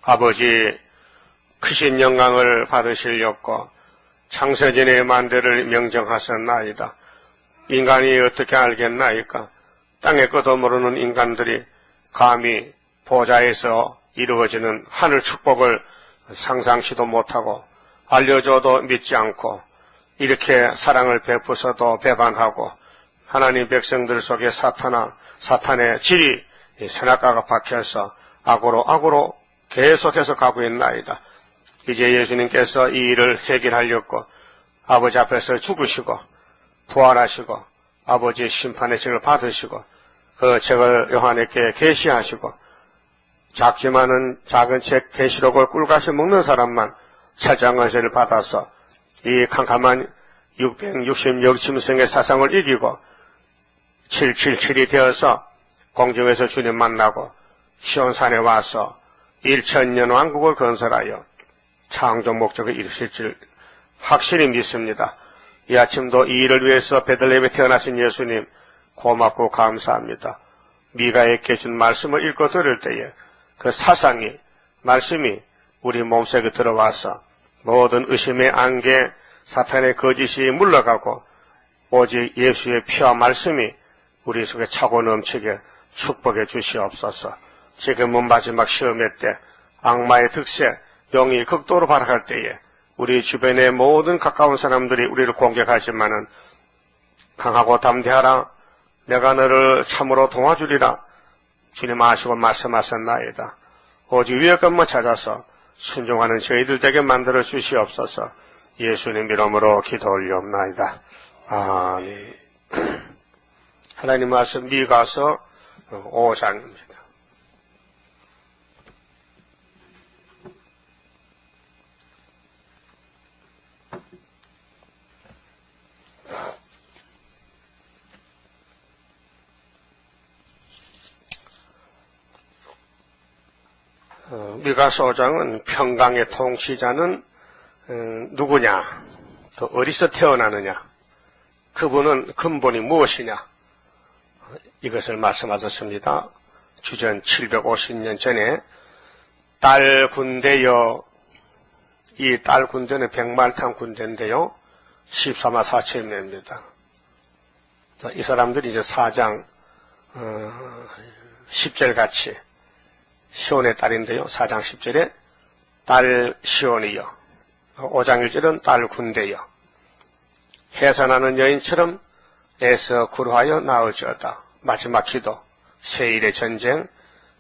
아버지 크신 영광을 받으시려고 창세전의 만대를 명정하셨나이다. 인간이 어떻게 알겠나이까? 땅의 것도 모르는 인간들이 감히 보좌에서 이루어지는 하늘 축복을 상상치도 못하고 알려줘도 믿지 않고 이렇게 사랑을 베푸서도 배반하고 하나님 백성들 속에 사탄의 질이 선악과가 박혀서 악으로 계속해서 가고 있나이다. 이제 예수님께서 이 일을 해결하려고 아버지 앞에서 죽으시고 부활하시고 아버지의 심판의 책을 받으시고 그 책을 요한에게 계시하시고 작지만은 작은 책 계시록을 꿀같이 먹는 사람만 철장언세를 받아서 이 캄캄한 660여 짐승의 사상을 이기고 777이 되어서 공중에서 주님 만나고 시온산에 와서 1000년 왕국을 건설하여 창조 목적을 이루실 줄 확실히 믿습니다. 이 아침도 이 일을 위해서 베들레헴에 태어나신 예수님 고맙고 감사합니다. 미가에게 준 말씀을 읽고 들을 때에 그 사상이 말씀이 우리 몸속에 들어와서 모든 의심의 안개 사탄의 거짓이 물러가고 오직 예수의 피와 말씀이 우리 속에 차고 넘치게 축복해 주시옵소서. 지금은 마지막 시험의 때 악마의 득세 영이 극도로 발악할 때에 우리 주변의 모든 가까운 사람들이 우리를 공격하지만은 강하고 담대하라. 내가 너를 참으로 도와주리라. 주님 아시고 말씀하셨나이다. 오직 위의 것만 찾아서 순종하는 저희들 되게 만들어 주시옵소서. 예수님 이름으로 기도 올리옵나이다. 아멘. 하나님 말씀 미가서 5장입니다. 미가서 5장은 평강의 통치자는 누구냐, 또 어디서 태어나느냐, 그분은 근본이 무엇이냐, 이것을 말씀하셨습니다. 주전 750년 전에 딸 군대여, 이 딸 군대는 백말탄 군대인데요, 14만 4천 명입니다. 이 사람들이 이제 4장 10절 같이 시온의 딸인데요. 4장 10절에 딸 시온이여, 5장 1절은 딸 군대여, 해산하는 여인처럼 애써 구루하여 나을지어다. 마지막 기도, 세일의 전쟁,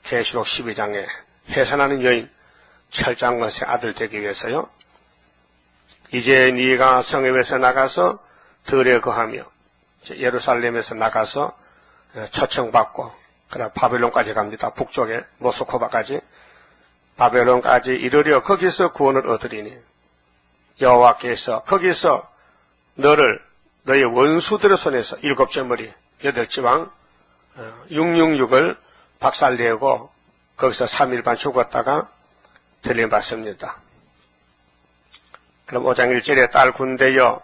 계시록 12장에 해산하는 여인, 철장것의 아들 되기 위해서요. 이제 네가 성읍에서 나가서 들에 거하며 예루살렘에서 나가서 초청받고 그러나 바벨론까지 갑니다. 북쪽에 모스코바까지 바벨론까지 이르려 거기서 구원을 얻으리니 여호와께서 거기서 너를 너의 원수들의 손에서 7째 8지왕 666을 박살내고 거기서 3일 반 죽었다가 들림받습니다. 그럼 5장 1절에 딸 군대여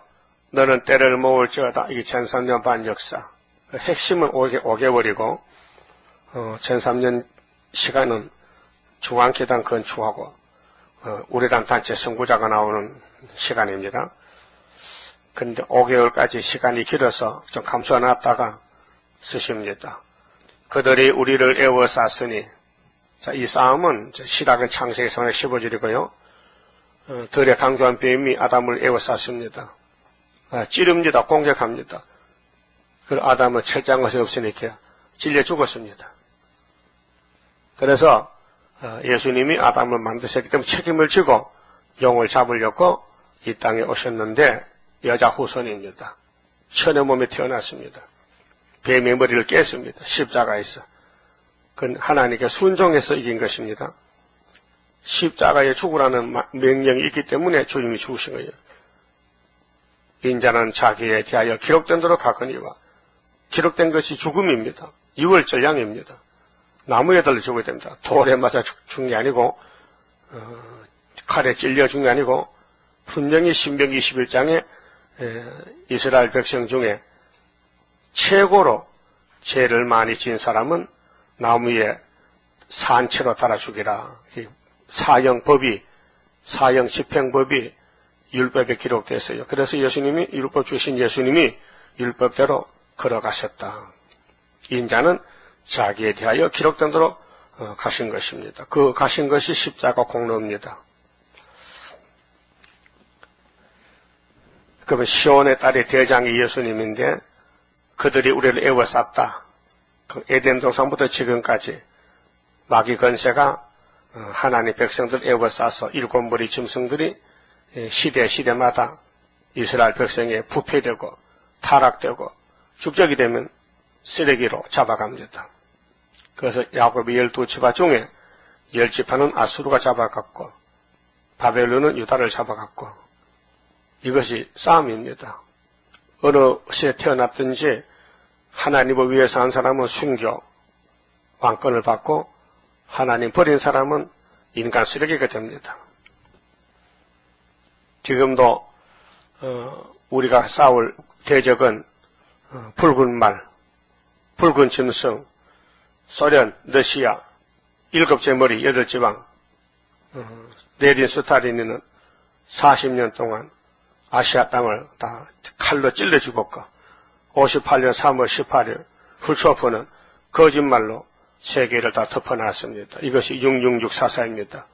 너는 때를 모을지어다. 이게 1300년 반 역사. 그 핵심은 5개월이고 1300년 시간은 중앙기단 건축하고 우레단 단체 선구자가 나오는 시간입니다. 그런데 5개월까지 시간이 길어서 좀 감춰놨다가 쓰십니다. 그들이 우리를 애워쌌으니, 자, 이 싸움은 시작은 창세기 15절이고요. 들에 강조한 뱀이 아담을 애워쌌습니다. 찌릅니다. 공격합니다. 그 아담은 철저한 것이 없으니까 찔려 죽었습니다. 그래서 예수님이 아담을 만드셨기 때문에 책임을 지고 영을 잡으려고 이 땅에 오셨는데 여자 후손입니다. 천의 몸에 태어났습니다. 뱀의 머리를 깼습니다. 십자가에서. 그건 하나님께 순종해서 이긴 것입니다. 십자가에 죽으라는 명령이 있기 때문에 주님이 죽으신 거예요. 인자는 자기에 대하여 기록된 대로 가거니와, 기록된 것이 죽음입니다. 6월 전량입니다. 나무에 달려 죽어야 됩니다. 돌에 맞아 죽은 게 아니고 칼에 찔려 죽은 게 아니고 분명히 신명기 21장에 이스라엘 백성 중에 최고로 죄를 많이 지은 사람은 나무에 산채로 달아 죽이라 사형 집행법이 율법에 기록됐어요. 그래서 율법 주신 예수님이 율법대로 걸어가셨다. 인자는 자기에 대하여 기록된 대로 가신 것입니다. 그 가신 것이 십자가 공로입니다. 그러면 시온의 딸이 대장이 예수님인데 그들이 우리를 에워쌌다. 그 에덴 동산부터 지금까지 마귀 건세가 하나님 백성들 에워싸서 일곱 무리 짐승들이 시대마다 이스라엘 백성에 부패되고 타락되고 축적이 되면 쓰레기로 잡아갑니다. 그래서 야곱의 12지파 중에 10지파는 아수르가 잡아갔고 바벨론은 유다를 잡아갔고 이것이 싸움입니다. 어느 시에 태어났든지 하나님을 위해서 한 사람은 순교, 왕권을 받고 하나님 버린 사람은 인간 쓰레기가 됩니다. 지금도 우리가 싸울 대적은 붉은 말, 붉은 짐승, 소련, 러시아, 7째 머리, 8지방, 레닌 스탈린은 40년 동안 아시아 땅을 다 칼로 찔러 죽었고 58년 3월 18일 훌초프는 거짓말로 세계를 다 덮어놨습니다. 이것이 666 사사입니다.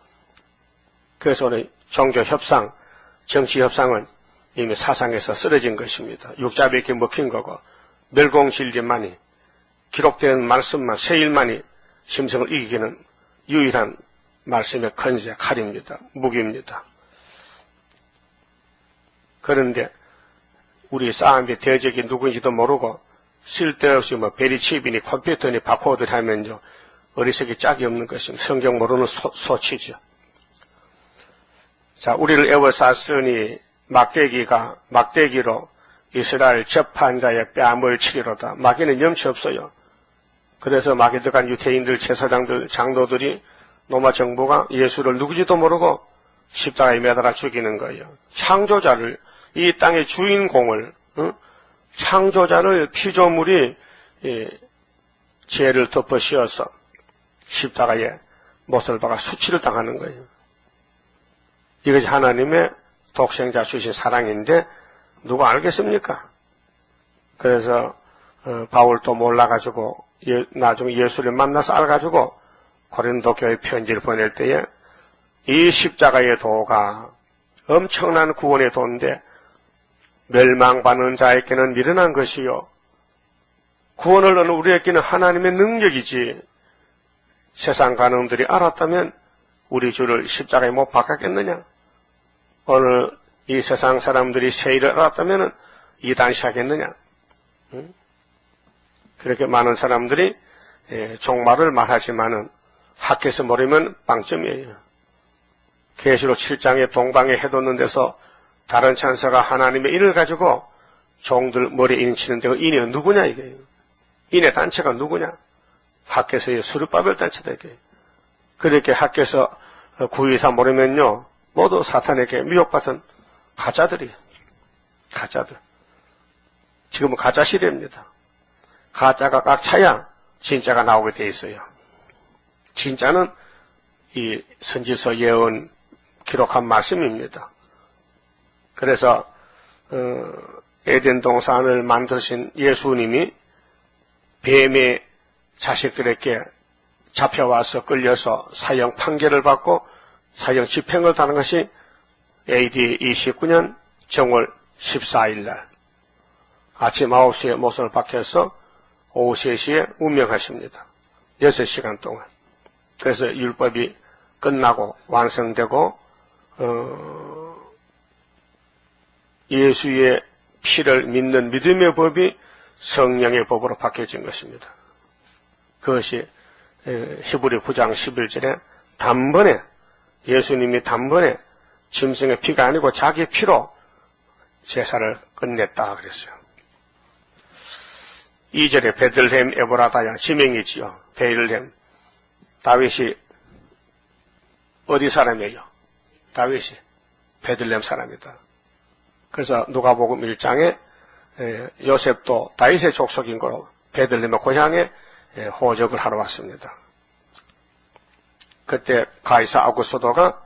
그래서 오늘 종교협상, 정치협상은 이미 사상에서 쓰러진 것입니다. 육자백에 먹힌 거고 멸공진리만이 기록된 말씀만 세일만이 심성을 이기기는 유일한 말씀의 건재, 칼입니다. 무기입니다. 그런데 우리 싸움의 대적이 누구인지도 모르고 쓸데없이 베리칩이니 컴퓨터니 바코드를 하면요 어리석이 짝이 없는 것입니다. 성경 모르는 소치죠. 자, 우리를 에워쌌으니 막대기로 이스라엘 접한자의 뺨을 치리로다. 마귀는 염치 없어요. 그래서 마귀 들어간 유태인들, 제사장들, 장로들이 로마 정부가 예수를 누구지도 모르고 십자가에 매달아 죽이는 거예요. 창조자를, 이 땅의 주인공을, 창조자를 피조물이 죄를 덮어 씌워서 십자가에 못을 박아 수치를 당하는 거예요. 이것이 하나님의 독생자 주신 사랑인데 누가 알겠습니까? 그래서 바울도 몰라가지고 나중에 예수를 만나서 알아가지고 고린도 교회 편지를 보낼 때에 이 십자가의 도가 엄청난 구원의 도인데 멸망받는 자에게는 미련한 것이요 구원을 얻는 우리에게는 하나님의 능력이지. 세상 간음들이 알았다면 우리 주를 십자가에 못 박았겠느냐? 오늘 이 세상 사람들이 세일을 알았다면 이단시하겠느냐? 그렇게 많은 사람들이 종말을 말하지만은 학교에서 모르면 빵점이에요. 계시록 7장에 동방에 해돋는 데서 다른 찬사가 하나님의 인을 가지고 종들 머리에 인치는데 그 인이 누구냐 이게? 인의 단체가 누구냐? 학교에서의 수르바벨 단체다 이게. 그렇게 학교에서 구의사 모르면요 모두 사탄에게 미혹받은 가짜들. 지금은 가짜 시대입니다. 가짜가 꽉 차야 진짜가 나오게 돼 있어요. 진짜는 이 선지서 예언 기록한 말씀입니다. 그래서 에덴 동산을 만드신 예수님이 뱀의 자식들에게 잡혀와서 끌려서 사형 판결을 받고 사형 집행을 당한 것이 AD 29년 정월 14일 날 아침 9시에 못을 박혀서 오후 3시에 운명하십니다. 6시간 동안. 그래서 율법이 끝나고 완성되고 예수의 피를 믿는 믿음의 법이 성령의 법으로 바뀌어진 것입니다. 그것이 히브리 9장 11절에 단번에 예수님이 단번에 짐승의 피가 아니고 자기 피로 제사를 끝냈다 그랬어요. 2절에 베들레헴 에브라다야 지명이지요. 베들레헴 다윗이 어디 사람이에요? 다윗이 베들레헴 사람이다. 그래서 누가복음 1장에 요셉도 다윗의 족속인 거로 베들레헴의 고향에 호적을 하러 왔습니다. 그때 가이사 아구스도가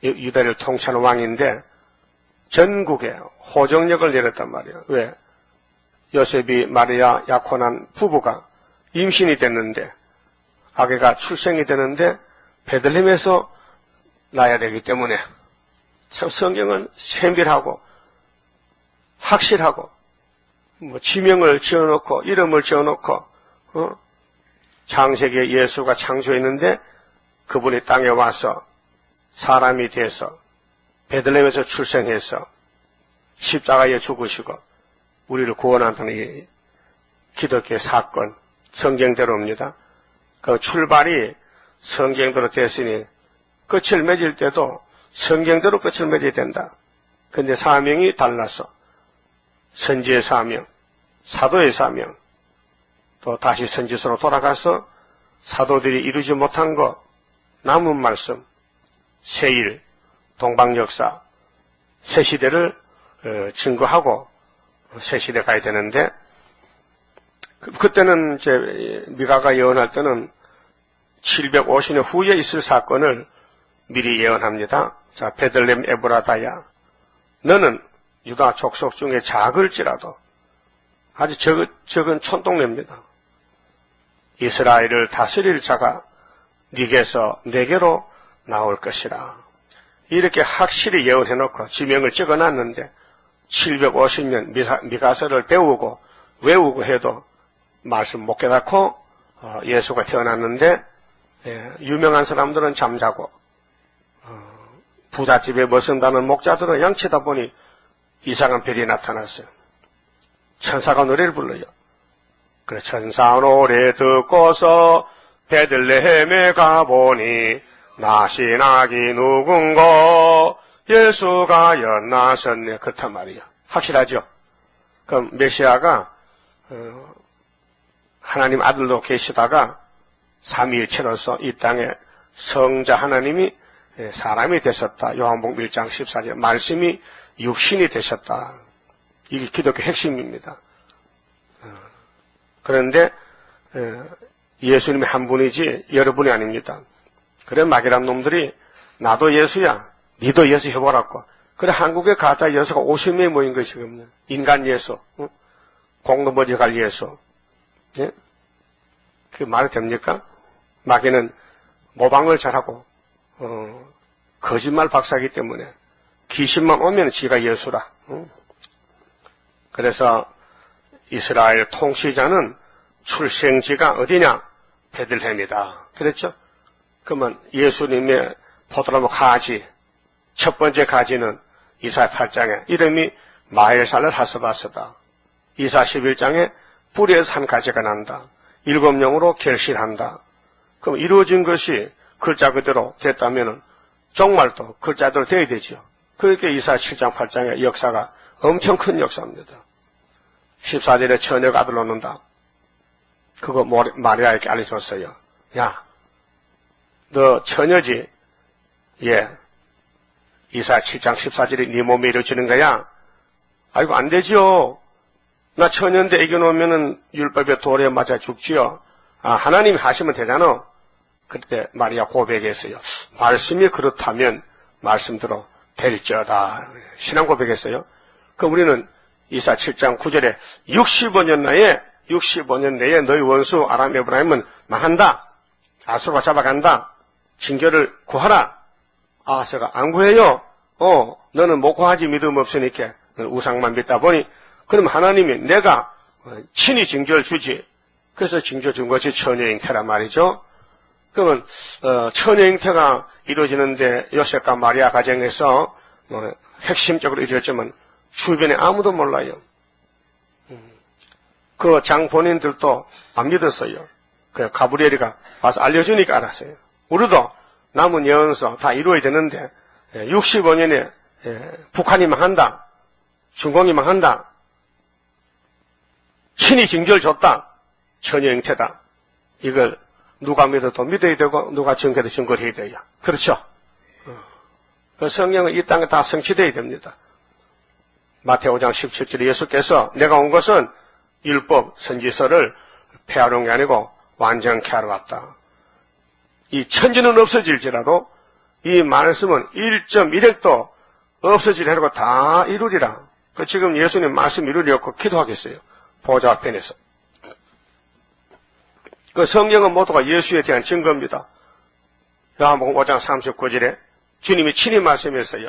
유다를 통치하는 왕인데 전국에 호정력을 내렸단 말이에요. 왜? 요셉이 마리아 약혼한 부부가 임신이 됐는데 아기가 출생이 되는데 베들레헴에서 낳아야 되기 때문에 참 성경은 신비하고 확실하고 지명을 지어놓고 이름을 지어놓고 창세기에 예수가 창조했는데 그분이 땅에 와서 사람이 돼서 베들레헴에서 출생해서 십자가에 죽으시고 우리를 구원한다는 이 기독교의 사건 성경대로입니다. 그 출발이 성경대로 됐으니 끝을 맺을 때도 성경대로 끝을 맺어야 된다. 근데 사명이 달라서 선지의 사명, 사도의 사명, 또 다시 선지서로 돌아가서 사도들이 이루지 못한 것, 남은 말씀, 세일, 동방역사, 새시대를 증거하고 새시대 가야 되는데 그때는 이제 미가가 예언할 때는 750년 후에 있을 사건을 미리 예언합니다. 자, 베들레헴 에브라다야, 너는 유다 족속 중에 작을지라도 아주 적은 촌동네입니다. 이스라엘을 다스릴 자가 네게서 내게로 나올 것이라. 이렇게 확실히 예언해놓고 지명을 찍어놨는데 750년 미가서를 배우고 외우고 해도 말씀 못 깨닫고 예수가 태어났는데 유명한 사람들은 잠자고 부잣집에 머선다는 목자들은 양치다 보니 이상한 별이 나타났어요. 천사가 노래를 불러요. 그래, 천사 노래 듣고서 베들레헴에 가보니 나시나기 누군가 예수가 연나셨네. 그렇단 말이에요. 확실하죠? 그럼 메시아가 하나님 아들로 계시다가 삼위일체로서 이 땅에 성자 하나님이 사람이 되셨다. 요한복음 1장 14절 말씀이 육신이 되셨다. 이게 기독교 핵심입니다. 그런데 예수님이 한 분이지 여러분이 아닙니다. 그래 마귀란 놈들이 나도 예수야, 니도 예수 해보라고. 그래 한국에 가짜 예수가 50명이 모인 것이 지금 인간 예수, 공동버지 갈 예수. 예? 그 말이 됩니까? 마귀는 모방을 잘하고 거짓말 박사이기 때문에 귀신만 오면 지가 예수라. 그래서 이스라엘 통치자는 출생지가 어디냐? 베들레헴이다. 그랬죠? 그러면 예수님의 포도나무 가지, 첫 번째 가지는 이사야 8장에 이름이 마엘살렛 하스바스다. 이사 11장에 뿌리에서 한 가지가 난다. 7영으로 결실한다. 그럼 이루어진 것이 글자 그대로 됐다면 정말도 글자대로 되어야 되죠. 그렇게 이사 7장 8장의 역사가 엄청 큰 역사입니다. 14절에 처녀가 아들 낳는다. 그거 마리아에게 알려줬어요. 야, 너 처녀지? 예. 이사 7장 14절에 네 몸에 이루어지는 거야? 아이고 안 되지요. 나 처녀인데 애겨 놓으면은 율법의 돌에 맞아 죽지요. 아, 하나님이 하시면 되잖아. 그때 마리아 고백했어요. 말씀이 그렇다면 말씀대로 될지어다. 신앙 고백했어요. 그럼 우리는 이사 7장 9절에 65년 내에 너희 원수 아람 에브라임은 망한다. 아수르가 잡아간다. 징계를 구하라. 아하스가 안 구해요. 너는 못 구하지 믿음 없으니까 우상만 믿다 보니 그럼 하나님이 내가 친히 징조를 주지. 그래서 징조 준 것이 처녀 잉태란 말이죠. 그러면 처녀 잉태가 이루어지는데 요셉과 마리아 가정에서 핵심적으로 이루어졌지만 주변에 아무도 몰라요. 그 장본인들도 안 믿었어요. 그 가브리엘이가 와서 알려주니까 알았어요. 우리도 남은 예언서 다 이루어야 되는데 65년에 북한이 망한다. 중공이 망한다. 친히 징조를 줬다. 처녀 잉태다. 이걸 누가 믿어도 믿어야 되고 누가 증거도 증거를 해야 돼요. 그렇죠? 그 성경은 이 땅에 다 성취되어야 됩니다. 마태오 5장 17절에 예수께서 내가 온 것은 율법 선지서를 폐하러 온 게 아니고 완전케 하러 왔다. 이 천지는 없어질지라도 이 말씀은 1.1핵도 없어지려고 다 이루리라. 지금 예수님 말씀 이루려고 기도하겠어요. 보좌 앞에 내서. 성경은 모두가 예수에 대한 증거입니다. 요한복음 5장 39절에 주님이 친히 말씀했어요.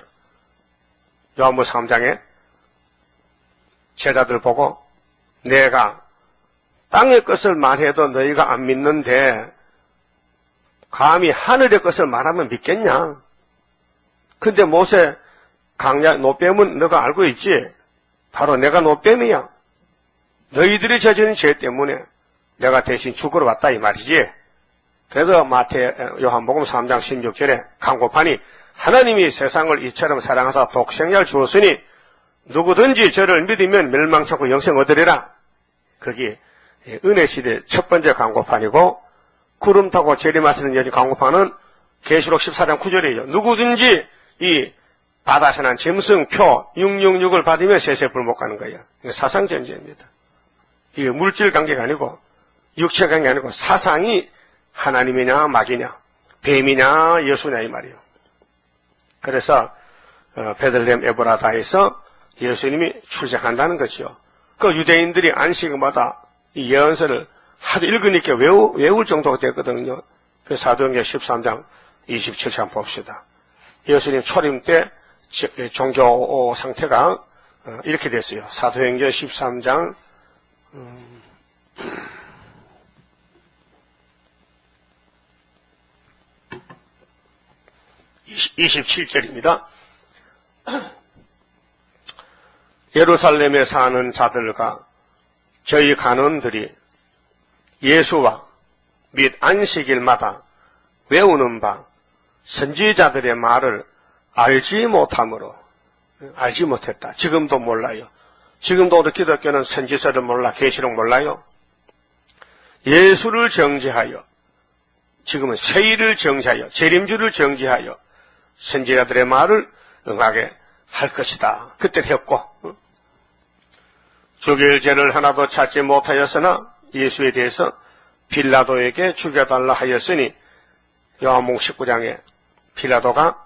요한복음 3장에 제자들 보고 내가 땅의 것을 말해도 너희가 안 믿는데 감히 하늘의 것을 말하면 믿겠냐? 근데 모세 강야 노뱀은 너가 알고 있지? 바로 내가 노뱀이야. 너희들이 저지른 죄 때문에 내가 대신 죽으러 왔다 이 말이지. 그래서 요한복음 3장 16절에 강고판이 하나님이 세상을 이처럼 사랑하사 독생자를 주었으니 누구든지 저를 믿으면 멸망치 않고 영생 얻으리라. 그게 은혜시대 첫 번째 강고판이고 구름 타고 재림하시는 여지 강고판은 계시록 14장 9절이에요. 누구든지 이 바다에서 난 짐승표 666을 받으면 세세불 못 가는 거예요. 사상전제입니다. 이게 물질 관계가 아니고 육체 관계가 아니고 사상이 하나님이냐 마귀냐 뱀이냐 예수냐 이 말이에요. 그래서 베들레헴 에브라다에서 예수님이 출생한다는 거지요. 그 유대인들이 안식일마다 이 예언서를 하도 읽으니까 외울 정도가 됐거든요. 그 사도행전 13장 27장 봅시다. 예수님 초림 때 종교 상태가 이렇게 됐어요. 사도행전 13장 27절입니다. 예루살렘에 사는 자들과 저희 간원들이 예수와 및 안식일마다 외우는 바 선지자들의 말을 알지 못했다. 지금도 몰라요. 지금도 우리 기독교는 선지서를 몰라, 계시록 몰라요. 예수를 정지하여, 지금은 세일을 정지하여, 재림주를 정지하여 선지자들의 말을 응하게 할 것이다. 그때 했고 죽일 죄를 하나도 찾지 못하였으나 예수에 대해서 빌라도에게 죽여달라 하였으니 요한복음 19장에 빌라도가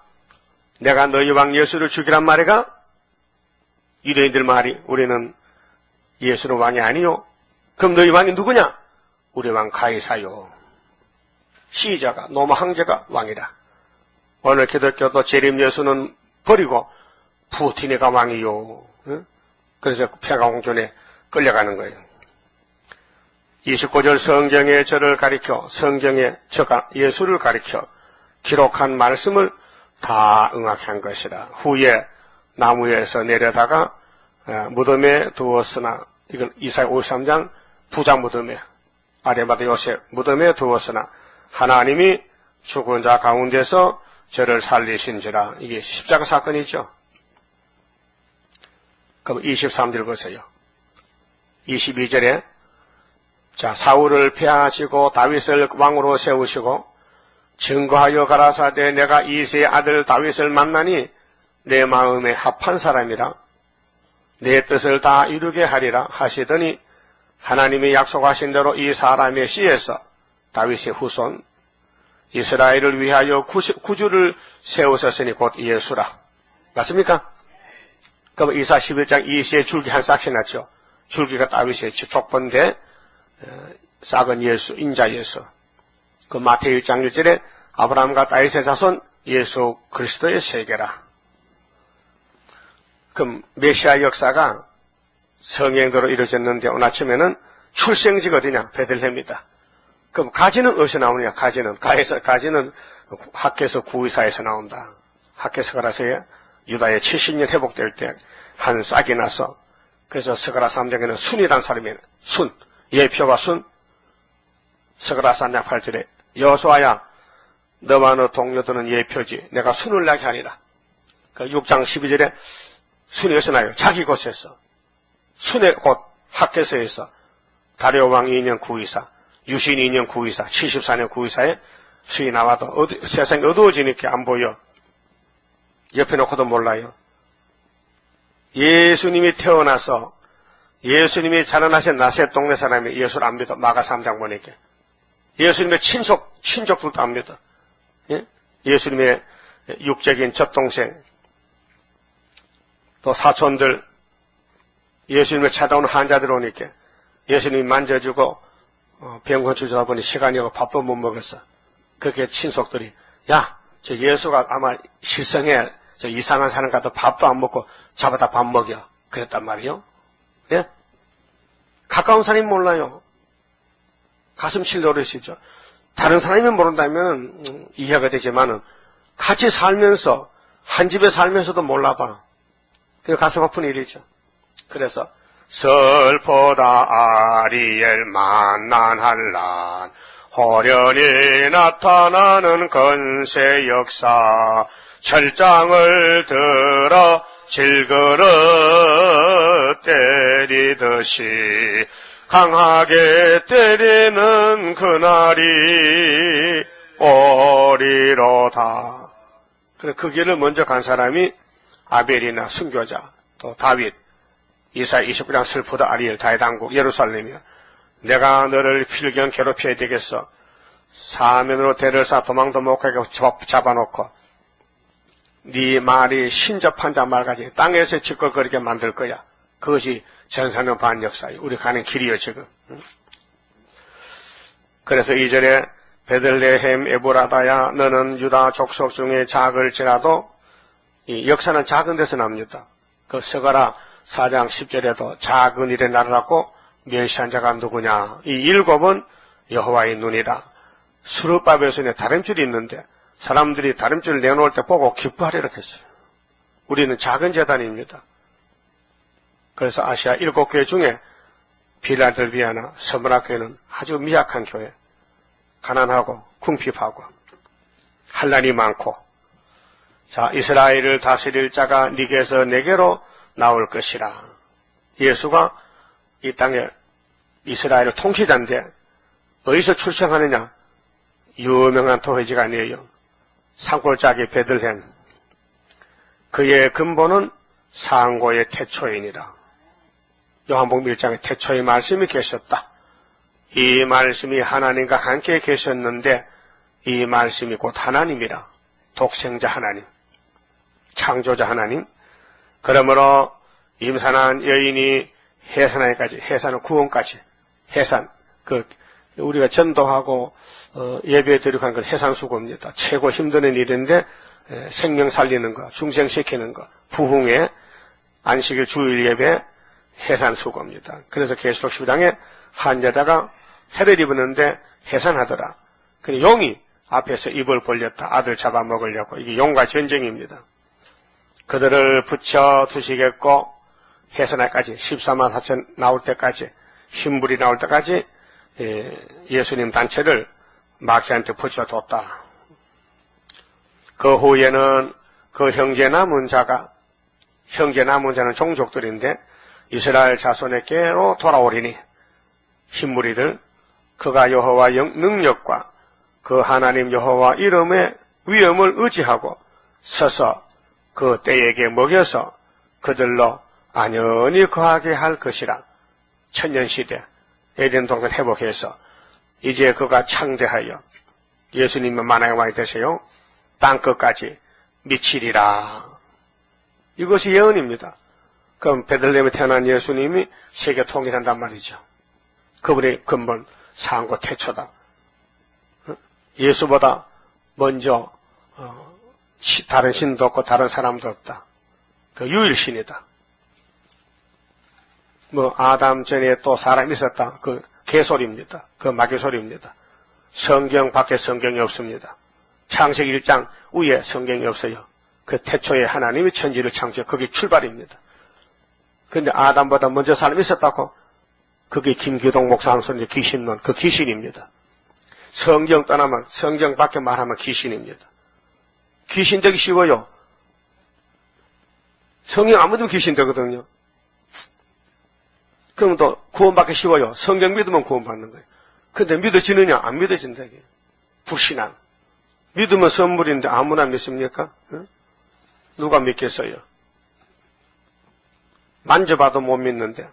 내가 너희 왕 예수를 죽이란 말이가? 유대인들 말이 우리는 예수는 왕이 아니요. 그럼 너희 왕이 누구냐? 우리 왕 가이사요. 시자가 로마 황제가 왕이라. 오늘 기독교도 재림 예수는 버리고 푸틴이가 왕이요. 그래서 평화공존에 끌려가는 거예요. 29절 성경에 저를 가리켜 성경에 저가 예수를 가리켜 기록한 말씀을 다 응하게 한 것이라. 후에 나무에서 내려다가 무덤에 두었으나 이건 이사야 53장 부자 무덤에 아리마다 요셉 무덤에 두었으나 하나님이 죽은 자 가운데서 저를 살리신지라. 이게 십자가 사건이죠. 그럼 23절 보세요. 22절에 자 사울을 폐하시고 다윗을 왕으로 세우시고 증거하여 가라사대 내가 이새의 아들 다윗을 만나니 내 마음에 합한 사람이라 내 뜻을 다 이루게 하리라 하시더니 하나님이 약속하신 대로 이 사람의 씨에서 다윗의 후손 이스라엘을 위하여 구주를 세우셨으니 곧 예수라. 맞습니까? 그럼 이사 11장 이새의 줄기 한 싹씩 났죠. 줄기가 다윗의 족본데 싹은 예수, 인자 예수. 그 마태복음 1장 1절에 아브라함과 다윗의 자손 예수 그리스도의 세계라. 그럼 메시아 역사가 성행도로 이루어졌는데 오늘 아침에는 출생지가 어디냐? 베들레헴이다. 그럼 가지는 어디서 나오느냐? 가지는 학개서 구의사에서 나온다. 학개서 가라서에 유다의 70년 회복될 때 한 싹이 나서 그래서 스가랴 3장에는 순이란 사람이 순, 예표가 순, 스가랴 3장 8절에 여호수아야 너와 너 동료들은 예표지 내가 순을 나게 하리라. 그 6장 12절에 순이 어디서 나요? 자기 곳에서 순의 곳 학개서에서 다리오 왕 2년 구의사 유신 2년 구의사 74년 구의사에 순이 나와도 세상이 어두워지니까 안 보여. 옆에 놓고도 몰라요. 예수님이 태어나서 예수님이 자라나신 나셋 동네 사람이 예수를 안 믿어. 마가 3장 보니까 예수님의 친족들도 안 믿어. 예? 예수님의 육적인 젖동생, 또 사촌들, 예수님을 찾아오는 환자들 오니까 예수님이 만져주고 병원 주다 보니 시간이 없고 밥도 못 먹었어. 그렇게 친속들이 야, 저 예수가 아마 실성해. 저 이상한 사람 가도 밥도 안 먹고 잡아다 밥 먹여. 그랬단 말이요. 예? 가까운 사람이 몰라요. 가슴 칠 노릇이죠. 다른 사람이 모른다면 이해가 되지만은 같이 살면서 한 집에 살면서도 몰라봐. 그 가슴 아픈 일이죠. 그래서 슬프다 아리엘 만난 한란 호련히 나타나는 건세 역사 철장을 들어 질그릇 때리듯이 강하게 때리는 그날이 오리로다. 그래 그 길을 먼저 간 사람이 아벨이나 순교자 또 다윗 이사야 29장 슬프다 아리엘 다윗왕국 예루살렘이야. 내가 너를 필경 괴롭혀야 되겠어. 사면으로 대를 쌓아 도망도 못 가게 잡아놓고 네 말이 신접한 자 말까지 땅에서 짓걸거리게 만들 거야. 그것이 전사는 반역사요. 우리 가는 길이요 지금. 그래서 2절에 베들레헴 에브라다야 너는 유다 족속 중에 작을지라도 이 역사는 작은 데서 납니다. 그 서가라 4장 10절에도 작은 일에 나라라고 멸시한 자가 누구냐. 이 7은 여호와의 눈이라. 수르바벨손에 다름줄이 있는데 사람들이 다름줄을 내놓을 때 보고 기뻐하리라 했어요. 우리는 작은 재단입니다. 그래서 아시아 7교회 중에 필라델비아나 스무나 교회는 아주 미약한 교회. 가난하고 궁핍하고 환난이 많고 자 이스라엘을 다스릴 자가 네게서 내게로 나올 것이라. 예수가 이 땅에 이스라엘의 통치자인데 어디서 출생하느냐? 유명한 토해지가 아니에요. 산골짜기 베들레헴. 그의 근본은 상고의 태초이니라. 요한복음 1장에 태초의 말씀이 계셨다. 이 말씀이 하나님과 함께 계셨는데 이 말씀이 곧 하나님이라. 독생자 하나님, 창조자 하나님. 그러므로 임산한 여인이 해산하기까지, 해산은 구원까지, 해산, 우리가 전도하고 예배 드리고 하는 건 해산수고입니다. 최고 힘든 일인데 생명 살리는 거, 중생시키는 거, 부흥회, 안식일 주일 예배, 해산수고입니다. 그래서 계시록 12장에 한 여자가 해를 입었는데 해산하더라. 근데 용이 앞에서 입을 벌렸다. 아들 잡아먹으려고. 이게 용과 전쟁입니다. 그들을 붙여 두시겠고 해산날까지 14만 4천 나올 때까지 흰불이 나올 때까지 예수님 단체를 마귀한테 붙여뒀다. 그 후에는 그 형제 남은 자가 형제 남은 자는 종족들인데 이스라엘 자손에게로 돌아오리니 흰무리들 그가 여호와 능력과 그 하나님 여호와 이름의 위엄을 의지하고 서서 그 때에게 먹여서 그들로 안연히 거하게 할 것이라. 천년시대 에덴 동산 회복해서 이제 그가 창대하여 예수님의 만왕의 왕이 되세요. 땅끝까지 미치리라. 이것이 예언입니다. 그럼 베들레헴에 태어난 예수님이 세계 통일한단 말이죠. 그분의 근본 상고 태초다. 예수보다 먼저 다른 신도 없고 다른 사람도 없다. 그 유일신이다. 아담 전에 또 사람이 있었다. 그 개소리입니다. 그 마귀소리입니다. 성경 밖에 성경이 없습니다. 창세기 1장 위에 성경이 없어요. 그 태초에 하나님이 천지를 창조해 그게 출발입니다. 근데 아담보다 먼저 사람이 있었다고? 그게 김기동 목사 한 소리 귀신론, 그 귀신입니다. 성경 떠나면 성경 밖에 말하면 귀신입니다. 귀신 되기 쉬워요. 성경 안 믿으면 귀신 되거든요. 그럼 또 구원받기 쉬워요. 성경 믿으면 구원받는 거예요. 근데 믿어지느냐? 안 믿어진다. 이게. 불신앙. 믿으면 선물인데 아무나 믿습니까? 응? 누가 믿겠어요? 만져봐도 못 믿는데.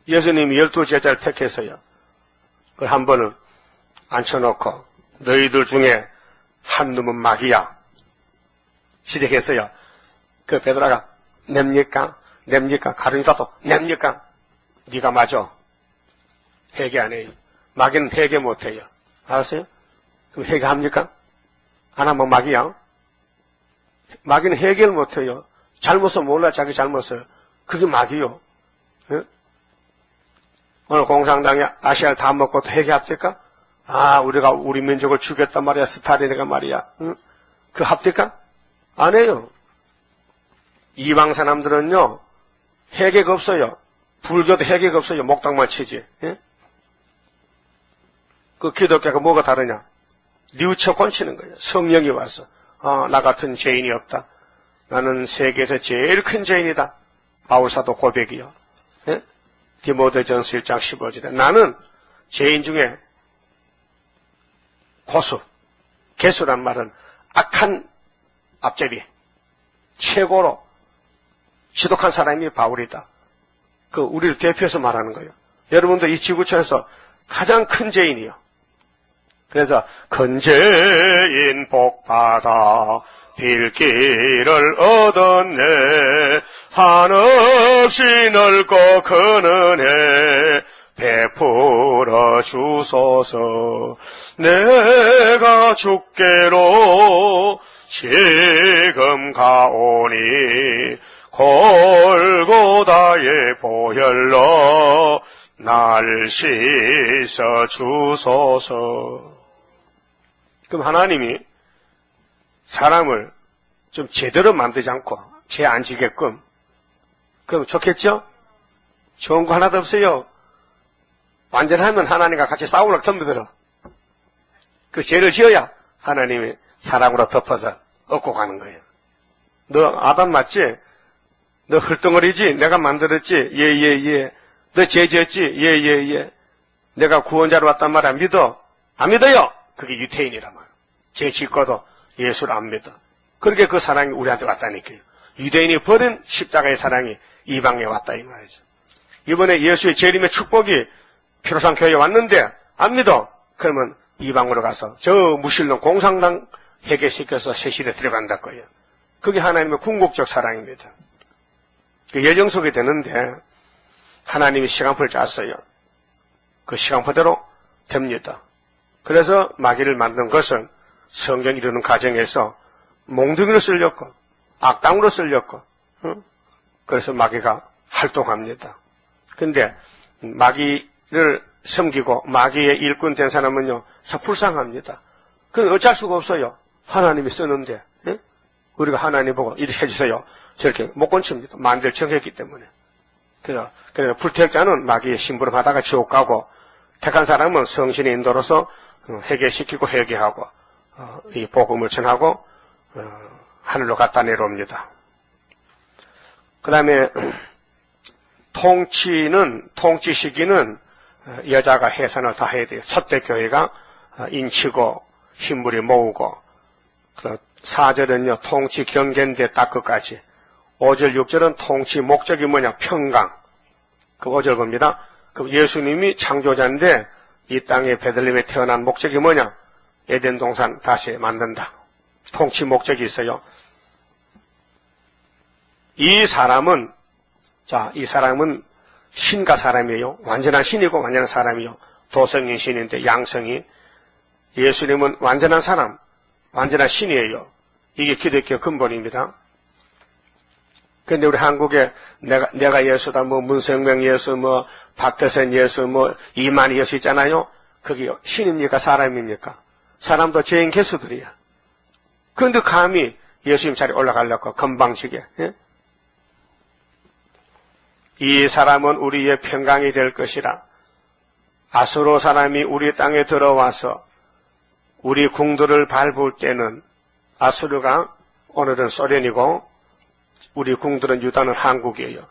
예수님이 12제자를 택해서요. 그걸 한 번은 앉혀놓고 너희들 중에 한 놈은 마귀야. 지적했어요. 그 베드로가 냅니까? 가르니다도 냅니까? 네가 맞아. 회개 안 해요. 마귀는 회개 못 해요. 알았어요? 그럼 회개합니까? 안 하면 마귀야. 마귀는 회개를 못 해요. 잘못을 몰라 자기 잘못을. 그게 마귀요. 예? 오늘 공산당이 아시아를 다 먹고 또 회개합니까? 우리가 우리 민족을 죽였단 말이야. 스탈린이가 말이야. 응? 그 합니까? 안 해요. 이방 사람들은요, 회개가 없어요. 불교도 회개가 없어요. 목당만 치지. 예? 그 기독교가 뭐가 다르냐? 뉘우쳐 건치는 거예요. 성령이 와서. 나 같은 죄인이 없다. 나는 세계에서 제일 큰 죄인이다. 바울사도 고백이요. 예? 디모데전서 1장 15절에 나는 죄인 중에 고수, 개수란 말은 악한 앞제비, 최고로 지독한 사람이 바울이다. 그 우리를 대표해서 말하는 거예요. 여러분도 이 지구촌에서 가장 큰 죄인이요. 그래서 큰 죄인 복받아 빌기를 얻었네. 한없이 넓고 큰 은혜 베풀어 주소서. 내가 주께로 지금 가오니 골고다의 보혈로 날 씻어 주소서. 그럼 하나님이 사람을 좀 제대로 만들지 않고 죄 안 지게끔 그럼 좋겠죠? 좋은 거 하나도 없어요. 완전하면 하나님과 같이 싸우려고 덤벼들어. 그 죄를 지어야 하나님이 사랑으로 덮어서 얻고 가는 거예요. 너 아담 맞지? 너 흙덩어리지? 내가 만들었지? 예. 너 죄 지었지? 예. 내가 구원자로 왔단 말 안 믿어? 안 믿어요? 그게 유태인이란 말. 죄 짓고도 예수를 안 믿어. 그렇게 그 사랑이 우리한테 왔다니까요. 유대인이 버린 십자가의 사랑이 이방에 왔다 이 말이죠. 이번에 예수의 재림의 축복이 피로상 교회에 왔는데 안 믿어? 그러면 이방으로 가서 저 무신론 공산당 회개시켜서 세실에 들어간다 거예요. 그게 하나님의 궁극적 사랑입니다. 그 예정 속에 되는데 하나님이 시간표를 짰어요. 그 시간표대로 됩니다. 그래서 마귀를 만든 것은 성경 이루는 과정에서 몽둥이로 쓸렸고 악당으로 쓸렸고 그래서 마귀가 활동합니다. 근데 마귀를 섬기고 마귀의 일꾼 된 사람은요 참 불쌍합니다. 그건 어쩔 수가 없어요. 하나님이 쓰는데 우리가 하나님 보고 이렇게 해주세요. 저렇게 못 건칩니다. 만들 정했기 때문에. 그래서 불택자는 마귀의 심부름하다가 지옥 가고 택한 사람은 성신의 인도로서 회개시키고 회개하고 이 복음을 전하고 하늘로 갖다 내려옵니다. 그 다음에 통치 시기는 여자가 해산을 다 해야 돼요. 첫대 교회가 인치고 흰물이 모으고 4절은요 통치 경계인데 딱 끝까지 5절 6절은 통치 목적이 뭐냐 평강 그 5절 봅니다. 그 예수님이 창조자인데 이 땅에 베들레헴에 태어난 목적이 뭐냐 에덴 동산 다시 만든다. 통치 목적이 있어요. 이 사람은 신과 사람이에요. 완전한 신이고 완전한 사람이요. 도성인 신인데 양성이 예수님은 완전한 사람, 완전한 신이에요. 이게 기독교 근본입니다. 근데 우리 한국에 내가 예수다, 문성명 예수, 박태선 예수, 이만희 예수 있잖아요. 그게 신입니까? 사람입니까? 사람도 죄인 개수들이야. 그런데 감히 예수님 자리에 올라가려고 건방지게. 예? 이 사람은 우리의 평강이 될 것이라. 아수로 사람이 우리 땅에 들어와서 우리 궁들을 밟을 때는 아수르가 오늘은 소련이고 우리 궁들은 유다는 한국이에요.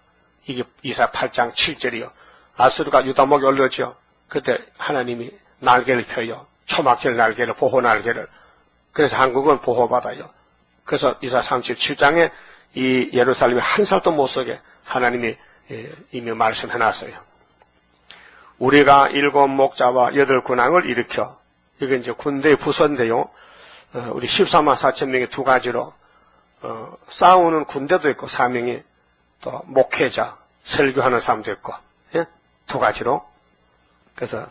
이게 이사 8장 7절이요. 아수르가 유다 목에 올렸죠. 그때 하나님이 날개를 펴요. 초막힐 날개를, 보호 날개를. 그래서 한국은 보호받아요. 그래서 이사 37장에 이 예루살렘에 한 살도 못 서게 하나님이 이미 말씀해놨어요. 우리가 7 목자와 8 군왕을 일으켜, 이게 이제 군대의 부서인데요. 우리 14만 4천 명이 두 가지로 싸우는 군대도 있고 사명이 또 목회자, 설교하는 사람도 있고 예? 두 가지로. 그래서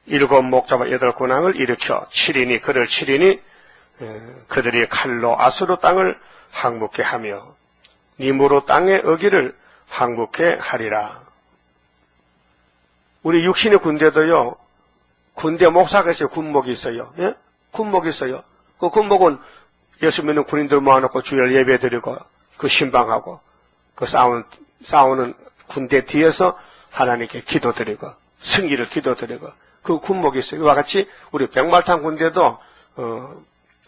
7 목자와 8 군왕을 일으켜 7인이 그를 7인이 그들이 칼로 아수르 땅을 항복케 하며 니무로 땅의 어기를 항복케 하리라. 우리 육신의 군대도요. 군대 목사가 있어요. 군목이 있어요. 예? 군목이 있어요. 그 군목은 예수 믿는 군인들 모아놓고 주일 예배 드리고 그 신방하고 그 싸우는 군대 뒤에서 하나님께 기도드리고 승리를 기도드리고 그 군목이 있어요. 이와 같이 우리 백말탄 군대도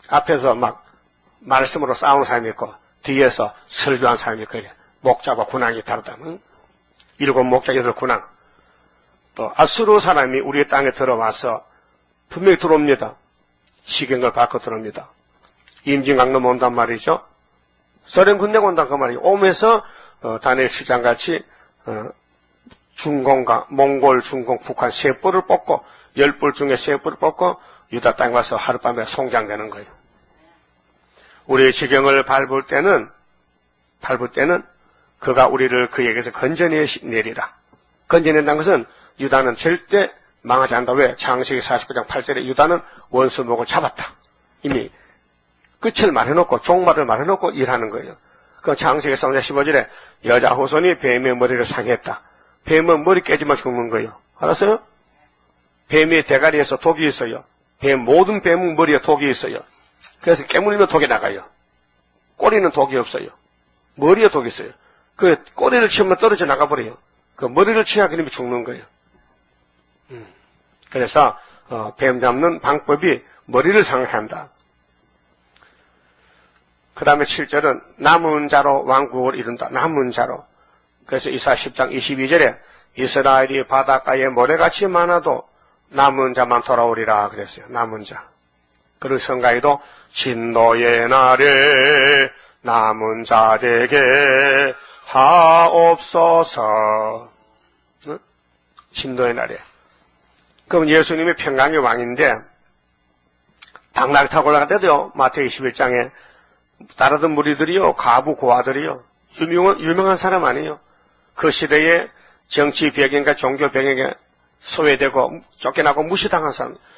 앞에서 막 말씀으로 싸우는 사람이 있고 뒤에서 설교한 사람이 있고 목자와 군왕이 다르다면 7 목자 8 군왕. 또 아수르 사람이 우리 땅에 들어와서 분명히 들어옵니다. 시경을 밟고 들어옵니다. 임진강 넘어온단 말이죠. 소련 군대가 온단 그 말이에요. 오면서 다니엘 시장같이 중공과 몽골, 중공, 북한 3뿔을 뽑고 10뿔 중에 3뿔을 뽑고 유다 땅에 와서 하룻밤에 송장되는 거예요. 우리의 지경을 밟을 때는 그가 우리를 그에게서 건져내 내리라. 건져낸다는 것은 유다는 절대 망하지 않는다. 왜? 창세기 49장 8절에 유다는 원수목을 잡았다. 이미 끝을 말해놓고 종말을 말해놓고 일하는 거예요. 그 창세기 3장 15절에 여자 후손이 뱀의 머리를 상했다. 뱀은 머리 깨지만 죽는 거예요. 알았어요? 뱀의 대가리에서 독이 있어요. 모든 뱀은 머리에 독이 있어요. 그래서 깨물리면 독이 나가요. 꼬리는 독이 없어요. 머리에 독이 있어요. 그 꼬리를 치면 떨어져 나가버려요. 그 머리를 치야 그놈이 죽는 거예요. 그래서 뱀 잡는 방법이 머리를 상한다. 그 다음에 7절은 남은 자로 왕국을 이룬다. 남은 자로. 그래서 이사 10장 22절에 이스라엘이 바닷가에 모래같이 많아도 남은 자만 돌아오리라 그랬어요. 남은 자. 그리고 성가에도 진노의 날에 남은 자에게 하옵소서. 진노의 날에. 그럼 예수님이 평강의 왕인데 당나귀 타고 올라갈 때도요. 마태복음 21장에 따르던 무리들이요. 가부 고아들이요. 유명한 사람 아니에요. 그 시대에 정치 배경과 종교 배경에 소외되고 쫓겨나고 무시당한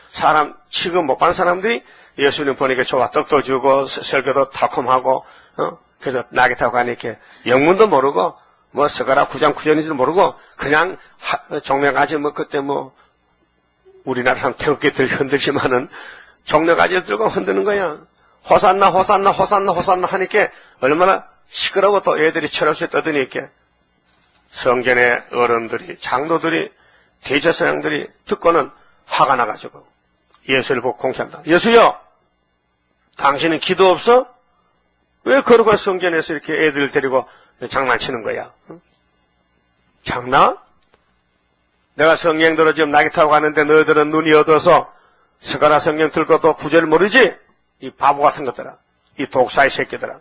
사람 취급 못 받는 사람들이 예수님 보니까 좋아. 떡도 주고 설교도 달콤하고 그래서 나귀 타고 가니까 영문도 모르고 뭐 서가라 구장구전인지도 모르고 그냥 종려가지 뭐 그때 뭐 우리나라 사람 태극기 들고 흔들지만은 종려가지를 들고 흔드는 거야. 호산나 호산나 호산나 호산나 하니까 얼마나 시끄러워. 또 애들이 철없이 떠드니까 성전의 어른들이 장로들이 대제사장들이 듣고는 화가 나가지고 예수를 보고 공개한다. 예수여, 당신은 기도 없어? 왜 거룩한 성전에서 이렇게 애들을 데리고 장난치는 거야? 응? 장난? 내가 성경대로 지금 나귀 타고 가는데 너희들은 눈이 어두워서 스가랴 성경 들고도 구절을 모르지? 이 바보 같은 것들아. 이 독사의 새끼들아.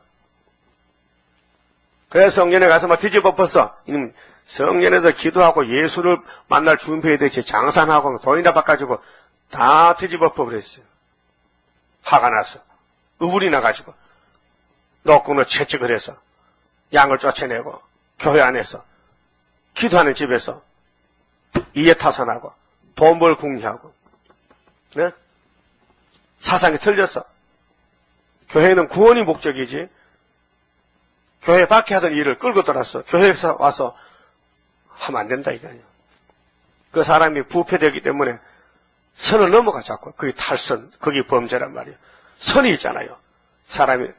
그래서 성전에 가서 막 뒤집어 엎었어. 성전에서 기도하고 예수를 만날 준비해야 되지. 장산하고 돈이나 바꿔주고 다 뒤집어 엎어버렸어요. 화가 났어. 의불이 나가지고. 노끈으로 채찍을 해서 양을 쫓아내고 교회 안에서 기도하는 집에서 이해 타산하고 돈 벌 궁리하고 네? 사상이 틀렸어. 교회는 구원이 목적이지 교회 밖에 하던 일을 끌고 들었어. 교회에서 와서 하면 안 된다 이거예요. 그 사람이 부패되기 때문에 선을 넘어가 자꾸. 그게 탈선, 그게 범죄란 말이에요. 선이 있잖아요. 사람이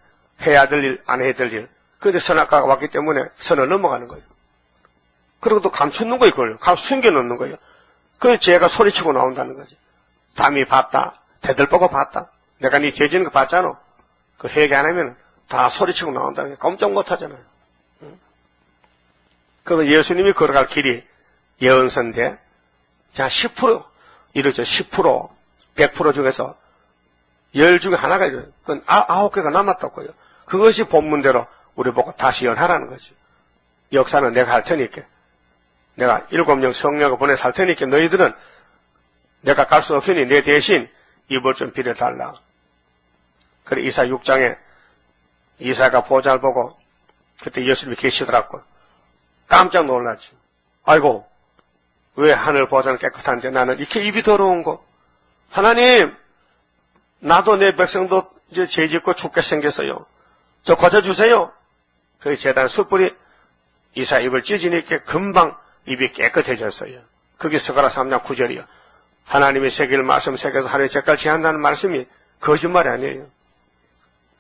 해야 될 일, 안 해야 될 일. 그런데 선악과가 왔기 때문에 선을 넘어가는 거예요. 그리고 또 감춰놓는 거예요. 그걸 숨겨놓는 거예요. 그래서 죄가 소리치고 나온다는 거지. 담이 봤다. 대들보고 봤다. 내가 네 죄 지는 거 봤잖아. 그 회개 안 하면 다 소리치고 나온다는 게 꼼짝 못 하잖아요. 그러면 예수님이 걸어갈 길이 예언서인데, 자, 10% 이러죠. 10%, 100% 중에서 10 중에 하나가 이래요. 그건 9개가 남았다고요. 그것이 본문대로 우리 보고 다시 연하라는 거지. 역사는 내가 할 테니까. 내가 7명 성령을 보내서 할 테니까 너희들은 내가 갈 수 없으니 내 대신 입을 좀 빌어달라. 그래 이사 6장에 이사가 보좌를 보고 그때 예수님이 계시더라고. 깜짝 놀랐지. 아이고, 왜 하늘 보좌는 깨끗한데 나는 이렇게 입이 더러운 거. 하나님, 나도 내 백성도 이제 죄짓고 죽게 생겼어요. 저 고쳐주세요. 그 제단 숯불이 이사 입을 찢으니까 금방 입이 깨끗해졌어요. 그게 스가랴 3장 9절이요. 하나님이 새길 말씀 새겨서 하루에 죄값을 지한다는 말씀이 거짓말이 아니에요.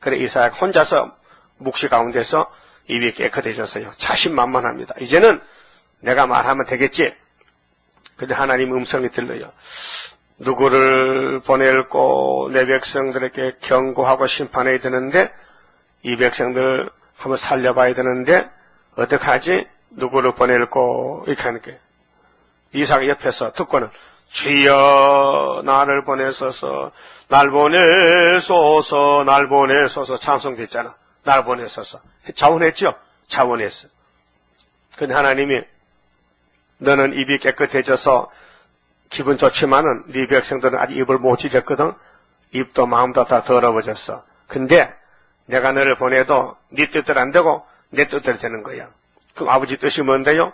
그래 이사야가 혼자서 묵시 가운데서 입이 깨끗해졌어요. 자신만만합니다. 이제는 내가 말하면 되겠지. 근데 하나님 음성이 들려요. 누구를 보낼고 내 백성들에게 경고하고 심판해야 되는데 이 백성들 한번 살려봐야 되는데 어떡하지? 누구를 보낼고 이렇게 하는 게 이사가 옆에서 듣고는 주여 나를 보내소서 날 보내소서 날 보내소서 찬송됐잖아. 날 보내소서 자원했죠? 자원했어. 근데 하나님이 너는 입이 깨끗해져서 기분 좋지만은 네 백성들은 아직 입을 못 찢었거든. 입도 마음도 다 더러워졌어. 근데 내가 너를 보내도 네 뜻대로 안 되고 내 뜻대로 되는 거야. 그럼 아버지 뜻이 뭔데요?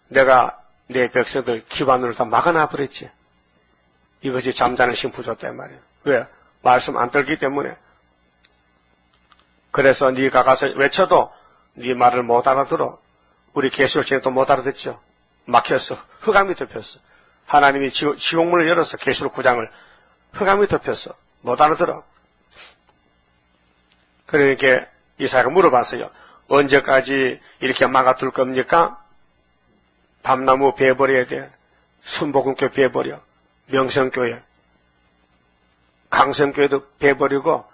내가 내 백성들 기반으로 다 막아놔 버렸지. 이것이 잠자는 심부줬단 말이야. 왜? 말씀 안 들기 때문에. 그래서 네가 가서 외쳐도 네 말을 못 알아들어. 우리 계시록전에도 못 알아듣죠. 막혔어. 흑암이 덮였어. 하나님이 지옥문을 열어서 계시록 9장을 흑암이 덮였어. 못 알아들어. 그러니까 이사야가 물어봤어요. 언제까지 이렇게 막아둘 겁니까? 밤나무 베어버려야 돼. 순복음교 베어버려. 명성교회. 강성교회도 베어버리고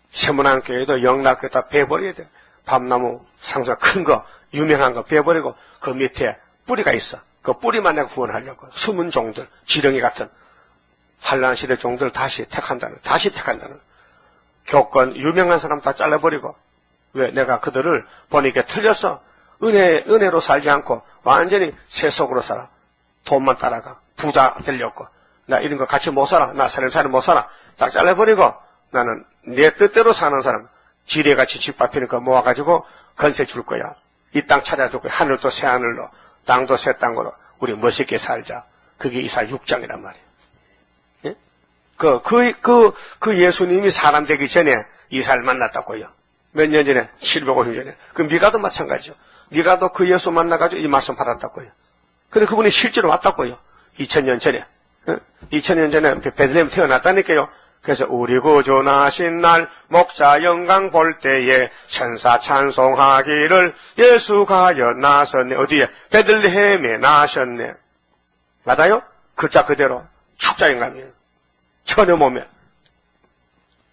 세문안교회도 영락교회 다 베어버려야 돼. 밤나무 상자 큰 거 유명한 거 베어버리고 그 밑에 뿌리가 있어. 그 뿌리만 내가 구원하려고. 숨은 종들, 지렁이 같은 한란시대 종들 다시 택한다는. 교권 유명한 사람 다 잘라버리고. 왜? 내가 그들을 보니까 틀렸어. 은혜로 살지 않고 완전히 세속으로 살아. 돈만 따라가. 부자 되려고. 나 이런 거 같이 못 살아. 나 사람 못 살아. 딱 잘라버리고 나는 내 뜻대로 사는 사람. 지뢰같이 집 밟히는 거 모아가지고 건세 줄 거야. 이 땅 찾아줄 거야. 하늘도 새 하늘로, 땅도 새 땅으로 우리 멋있게 살자. 그게 이사 6장이란 말이에요. 예? 그 예수님이 사람 되기 전에 이사를 만났다고요. 몇 년 전에? 750년 전에. 그 미가도 마찬가지죠. 미가도 그 예수 만나가지고 이 말씀 받았다고요. 근데 그분이 실제로 왔다고요. 2000년 전에. 2000년 전에 베들레헴 태어났다니까요. 그래서 우리 구주 나신 날 목자 영광 볼 때에 천사 찬송하기를 예수가 나셨네. 어디에? 베들레헴에 나셨네. 맞아요? 글자 그대로 축자 영감이에요. 천여 몸에.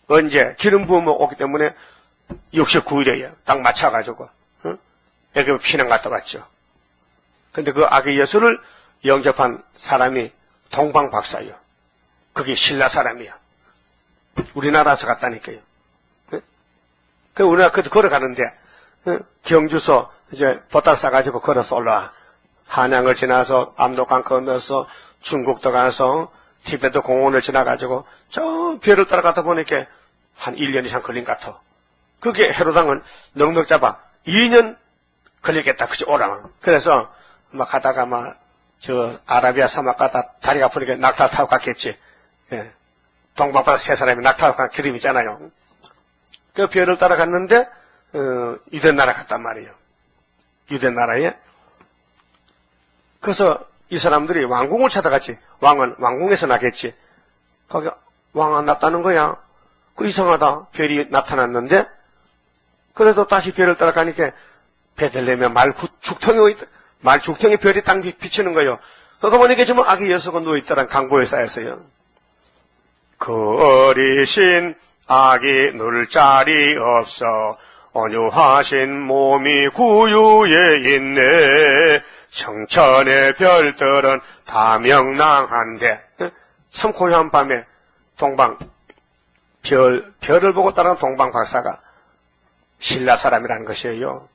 언제? 기름 부음 오기 때문에 69일이에요. 딱 맞춰가지고. 여기 피난 갔다 왔죠. 근데 그 아기 예수를 영접한 사람이 동방박사예요. 그게 신라 사람이야. 우리나라에서 갔다니까요. 그 우리나라 걸어가는데 경주서 이제 보따리 싸가지고 걸어서 올라와. 한양을 지나서 압록강 건너서 중국도 가서 티베트 공원을 지나가지고 저 별을 따라가다 보니까 한 1년 이상 걸린 것 같아. 그게 헤로당은 넉넉 잡아 2년 걸리겠다. 그치 오라만. 그래서 막 가다가 막 저 아라비아 사막 가다 다리가 아프니까 낙타 타고 갔겠지. 예. 동방바다 세 사람이 낙타 간 그림 있잖아요. 그 별을 따라갔는데 유대 나라 갔단 말이에요. 유대 나라에. 그래서 이 사람들이 왕궁을 찾아갔지. 왕은 왕궁에서 나겠지. 거기 왕 안 났다는 거야. 그 이상하다. 별이 나타났는데 그래서 다시 별을 따라가니까 베들레헴에 말죽통에 별이 딱 비치는 거예요. 그거 보니까 지금 아기 예수가 누워있다란 강보에 쌓였어요. 그 어리신 아기 누울 자리 없어 온유하신 몸이 구유에 있네. 청천의 별들은 다 명랑한데. 참 고요한 밤에 별을 보고 따라간 동방 박사가 신라 사람이라는 것이에요.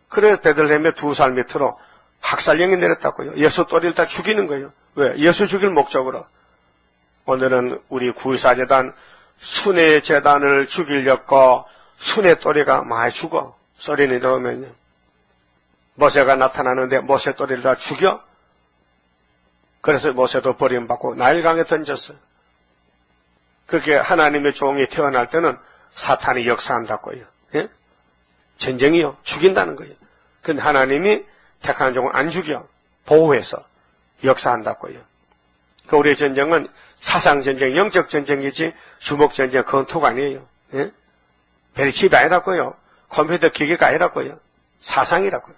그래서 베들레헴의 2살 밑으로 학살령이 내렸다고요. 예수 또리를 다 죽이는 거예요. 왜? 예수 죽일 목적으로. 오늘은 우리 구의사재단 순회 재단을 죽이려고 순회 또래가 많이 죽어. 소린이 나오면요. 모세가 나타나는데 모세 또래를 다 죽여. 그래서 모세도 버림받고 나일강에 던졌어요. 그게 하나님의 종이 태어날 때는 사탄이 역사한다고요. 예? 전쟁이요. 죽인다는 거예요. 근데 하나님이 택한 종은 안 죽여. 보호해서 역사한다고요. 그 우리의 전쟁은 사상전쟁, 영적 전쟁이지 주먹전쟁, 건투가 아니에요. 예? 베리칩이 아니라고요. 컴퓨터 기계가 아니라고요. 사상이라고요.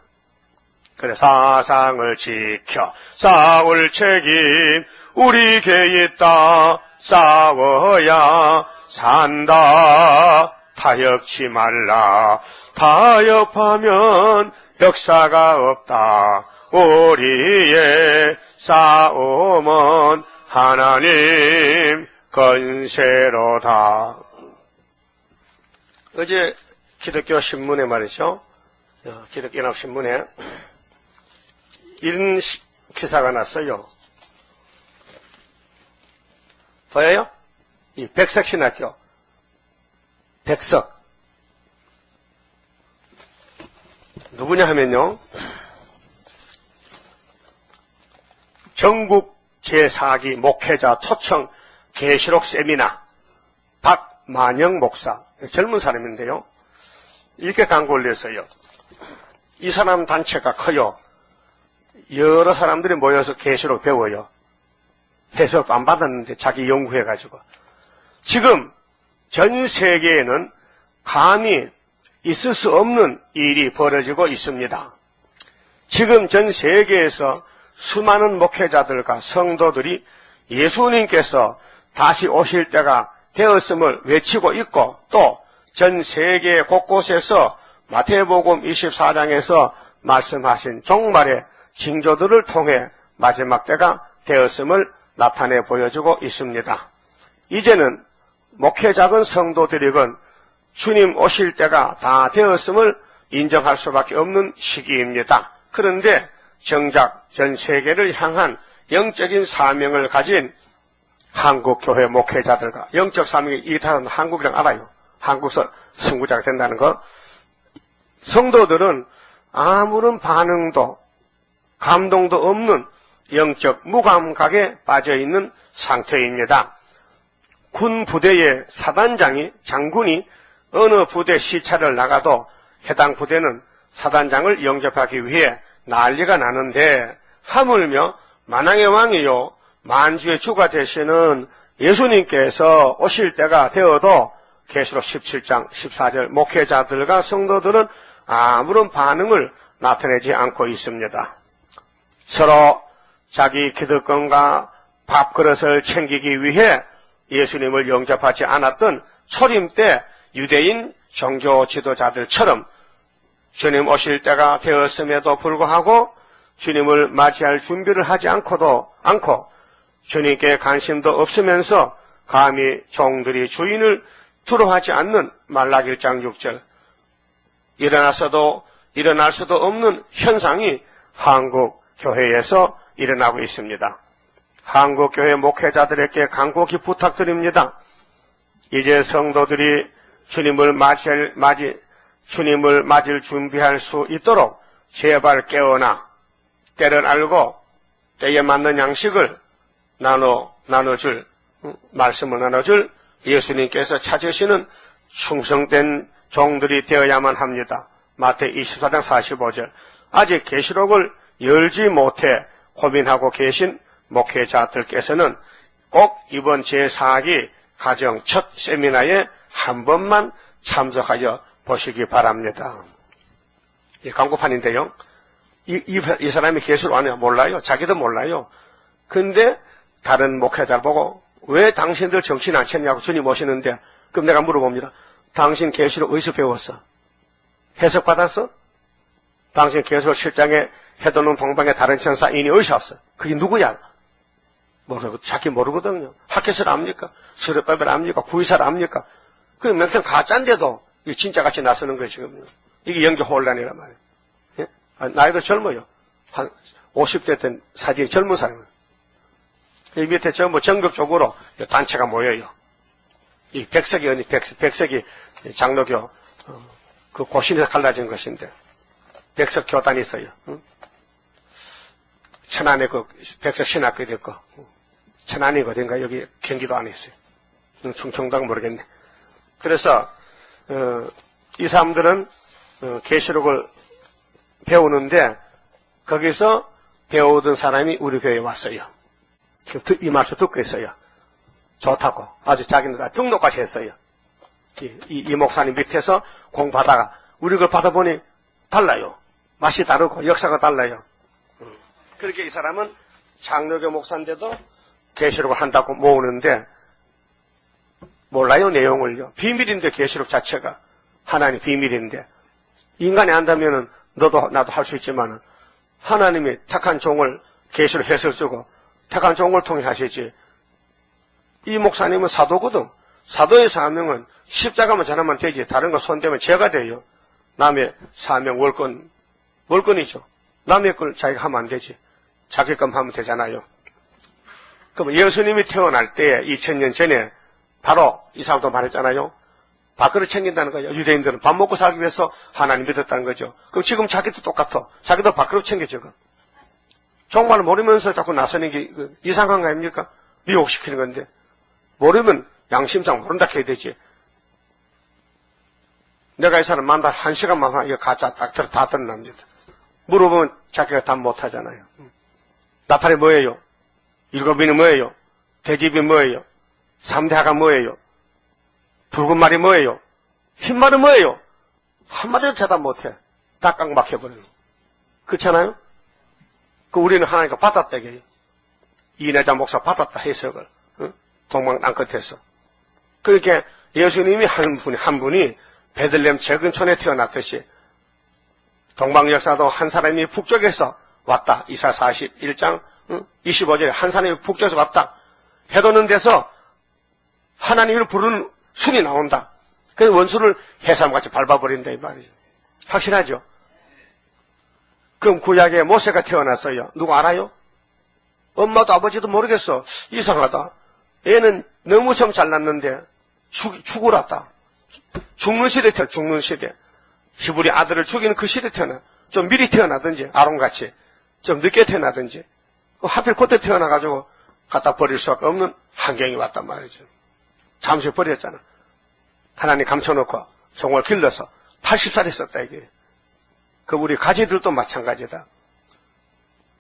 그래 사상을 지켜 싸울 책임 우리에게 있다. 싸워야 산다. 타협치 말라. 타협하면 역사가 없다. 우리의 싸움은 하나님 건세로다. 어제 기독교 신문에 말이죠. 기독교 연합신문에 이런 기사가 났어요. 보여요? 이 백석신학교. 백석. 누구냐 하면요. 전국 제4기 목회자 초청 계시록 세미나 박만영 목사. 젊은 사람인데요. 이렇게 광고를 냈어요. 이 사람 단체가 커요. 여러 사람들이 모여서 계시록 배워요. 해석 안 받았는데 자기 연구해가지고. 지금 전 세계에는 감히 있을 수 없는 일이 벌어지고 있습니다. 지금 전 세계에서 수많은 목회자들과 성도들이 예수님께서 다시 오실 때가 되었음을 외치고 있고 또 전 세계 곳곳에서 마태복음 24장에서 말씀하신 종말의 징조들을 통해 마지막 때가 되었음을 나타내 보여주고 있습니다. 이제는 목회자건 성도들이건 주님 오실 때가 다 되었음을 인정할 수밖에 없는 시기입니다. 그런데 정작 전 세계를 향한 영적인 사명을 가진 한국교회 목회자들과 영적 사명이 이탈한 한국이랑 알아요. 한국서 선구자가 된다는 거. 성도들은 아무런 반응도 감동도 없는 영적 무감각에 빠져있는 상태입니다. 군 부대의 사단장이 장군이 어느 부대 시찰을 나가도 해당 부대는 사단장을 영접하기 위해 난리가 나는데 하물며 만왕의 왕이요 만주의 주가 되시는 예수님께서 오실 때가 되어도 계시록 17장 14절 목회자들과 성도들은 아무런 반응을 나타내지 않고 있습니다. 서로 자기 기득권과 밥그릇을 챙기기 위해 예수님을 영접하지 않았던 초림 때 유대인 종교 지도자들처럼 주님 오실 때가 되었음에도 불구하고 주님을 맞이할 준비를 하지 않고 주님께 관심도 없으면서 감히 종들이 주인을 두려워하지 않는 말라기 1장 6절 일어날 수도 없는 현상이 한국 교회에서 일어나고 있습니다. 한국 교회 목회자들에게 간곡히 부탁드립니다. 이제 성도들이 주님을 맞을 준비할 수 있도록 제발 깨어나 때를 알고 때에 맞는 양식을 말씀을 나눠줄 예수님께서 찾으시는 충성된 종들이 되어야만 합니다. 마태 24장 45절 아직 계시록을 열지 못해 고민하고 계신 목회자들께서는 꼭 이번 제4기 가정 첫 세미나에 한 번만 참석하여 보시기 바랍니다. 이 광고판인데요. 이 사람이 계시록 아냐 몰라요. 자기도 몰라요. 근데 다른 목회자를 보고 왜 당신들 정신 안 쳤냐고 주님 오시는데 그럼 내가 물어봅니다. 당신 계시록 어디서 배웠어? 해석 받았어? 당신 계시록 7장에 해돋는 동방의 다른 천사인이 어디서 왔어? 그게 누구야? 자기 모르거든요. 학교설 압니까? 수렵바벨 압니까? 구이사를 압니까? 그 명탕 가짜인데도 이게 진짜같이 나서는 거예요, 지금요. 이게 연기 혼란이란 말이에요. 예? 나이도 젊어요. 한 50대 된 사진이 젊은 사람은. 이 밑에 전부 전국적으로 단체가 모여요. 이 백석이 언니, 백석이 장로교, 그 고신에서 갈라진 것인데, 백석 교단이 있어요. 응? 천안에 그 백석 신학교 됐고, 천안이 어딘가 여기 경기도 안에 있어요. 충청도가 모르겠네. 그래서, 이 사람들은, 계시록을 배우는데, 거기서 배우던 사람이 우리 교회에 왔어요. 이 말씀 듣고 있어요. 좋다고. 아주 자기는 다 등록까지 했어요. 이 목사님 밑에서 공부하다가, 우리 걸 받아보니 달라요. 맛이 다르고, 역사가 달라요. 그렇게 이 사람은 장로교 목사인데도 계시록을 한다고 모으는데, 몰라요, 내용을요. 비밀인데, 계시록 자체가. 하나님 비밀인데. 인간이 한다면은, 너도 나도 할 수 있지만은, 하나님이 택한 종을 계시록 해석 주고, 택한 종을 통해 하시지. 이 목사님은 사도거든. 사도의 사명은 십자가만 전하면 되지. 다른 거 손대면 죄가 돼요. 남의 사명, 월권이죠. 남의 걸 자기가 하면 안 되지. 자기 것 하면 되잖아요. 그럼 예수님이 태어날 때 2000년 전에 바로 이 사람도 말했잖아요. 밥그릇 챙긴다는 거예요. 유대인들은 밥 먹고 살기 위해서 하나님 믿었다는 거죠. 그럼 지금 자기도 똑같아. 자기도 밥그릇 챙겨 지금. 정말 모르면서 자꾸 나서는 게 이상한 거 아닙니까? 미혹시키는 건데. 모르면 양심상 모른다 해야 되지. 내가 이 사람 만나 1시간만 이거 가짜 딱 다 드러납니다. 물어보면 자기가 답 못하잖아요. 나팔이 뭐예요? 일곱이는 뭐예요? 대집이 뭐예요? 3대하가 뭐예요? 붉은 말이 뭐예요? 흰 말은 뭐예요? 한마디도 대답 못해. 다 깡박혀버리는. 그렇잖아요? 그 우리는 하나님께 받았다 이게요. 이내자 목사 받았다 해석을. 동방 끝에서. 그렇게 예수님이 한 분이 베들레헴 적은 촌에 태어났듯이 동방 역사도 한 사람이 북쪽에서 왔다. 이사 41장 25절에 한 사람이 북쪽에서 왔다. 해도는 데서 하나님을 부르는 순이 나온다. 그래서 원수를 해삼같이 밟아버린다 이 말이죠. 확실하죠? 그럼 구약에 모세가 태어났어요. 누구 알아요? 엄마도 아버지도 모르겠어. 이상하다. 애는 너무 좀 잘났는데 죽으랐다. 죽는 시대 태어 죽는 시대. 히브리 아들을 죽이는 그 시대 태어나. 좀 미리 태어나든지 아론같이 좀 늦게 태어나든지 하필 그때 태어나가지고 갖다 버릴 수밖에 없는 환경이 왔단 말이죠. 잠시 버렸잖아. 하나님 감춰놓고 종을 길러서 80살이 썼다 이게. 그 우리 가지들도 마찬가지다.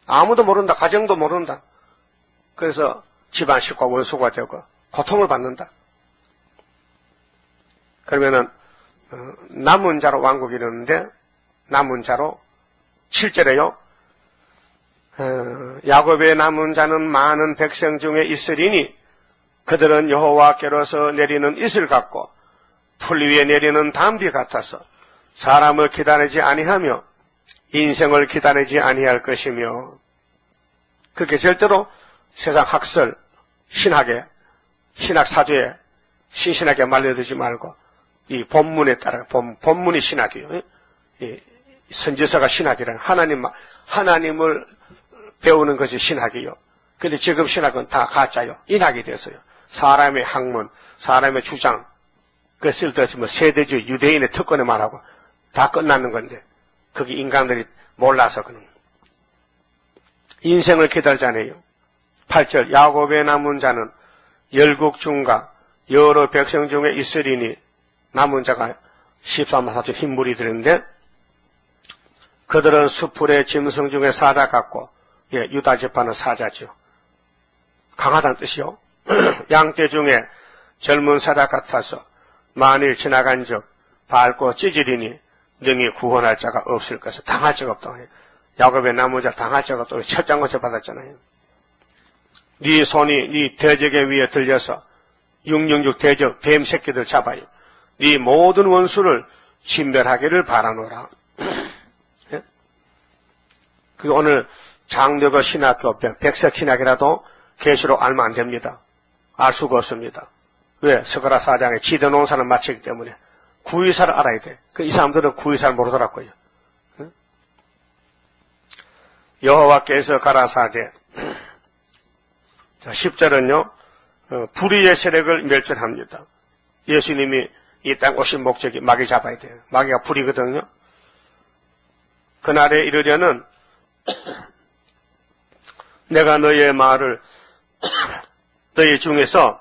아무도 모른다. 가정도 모른다. 그래서 집안 식구가 원수가 되고 고통을 받는다. 그러면은 남은 자로 왕국이 이르는데 남은 자로 7절에요. 야곱의 남은 자는 많은 백성 중에 있으리니 그들은 여호와께로서 내리는 이슬 같고 풀 위에 내리는 담비 같아서 사람을 기다리지 아니하며 인생을 기다리지 아니할 것이며. 그렇게 절대로 세상 학설, 신학 사조에 신신하게 말려들지 말고 이 본문에 따라 본문이 신학이에요. 이 선지서가 신학이란 하나님을 배우는 것이 신학이요. 근데 지금 신학은 다 가짜요. 인학이 됐어요. 사람의 학문, 사람의 주장, 그 쓸데없이 세대주의, 유대인의 특권에 말하고 다 끝나는 건데 그게 인간들이 몰라서 그런. 인생을 기다리잖아요. 8절 야곱의 남은 자는 열국 중과 여러 백성 중에 있으리니 남은 자가 13만 4천 흰물이 되는데 그들은 수풀의 짐승 중에 사자 같고 유다 지파는 사자죠. 강하다는 뜻이요. 양떼 중에 젊은 사자 같아서 만일 지나간 적 밟고 찢으리니 능히 구원할 자가 없을 것을. 당할 자가 없다. 야곱의 남은 자 당할 자가 없다. 철장고쳐 받았잖아요. 네 손이 네 대적의 위에 들려서 666 대적 뱀 새끼들 잡아요. 네 모든 원수를 진멸하기를 바라노라. 예? 그 오늘 장로교 신학교 백석 신학이라도 계시록 알면 안 됩니다. 알 수가 없습니다. 왜? 스가랴 4장에 지대 농사를 마치기 때문에 구의사를 알아야 돼. 이 사람들은 구의사를 모르더라고요. 예? 여호와께서 가라사대. 자, 10절은요, 불의의 세력을 멸절합니다. 예수님이 이 땅 오신 목적이 마귀 잡아야 돼요. 마귀가 불이거든요. 그날에 이르려는 내가 너희의 말을 너희 중에서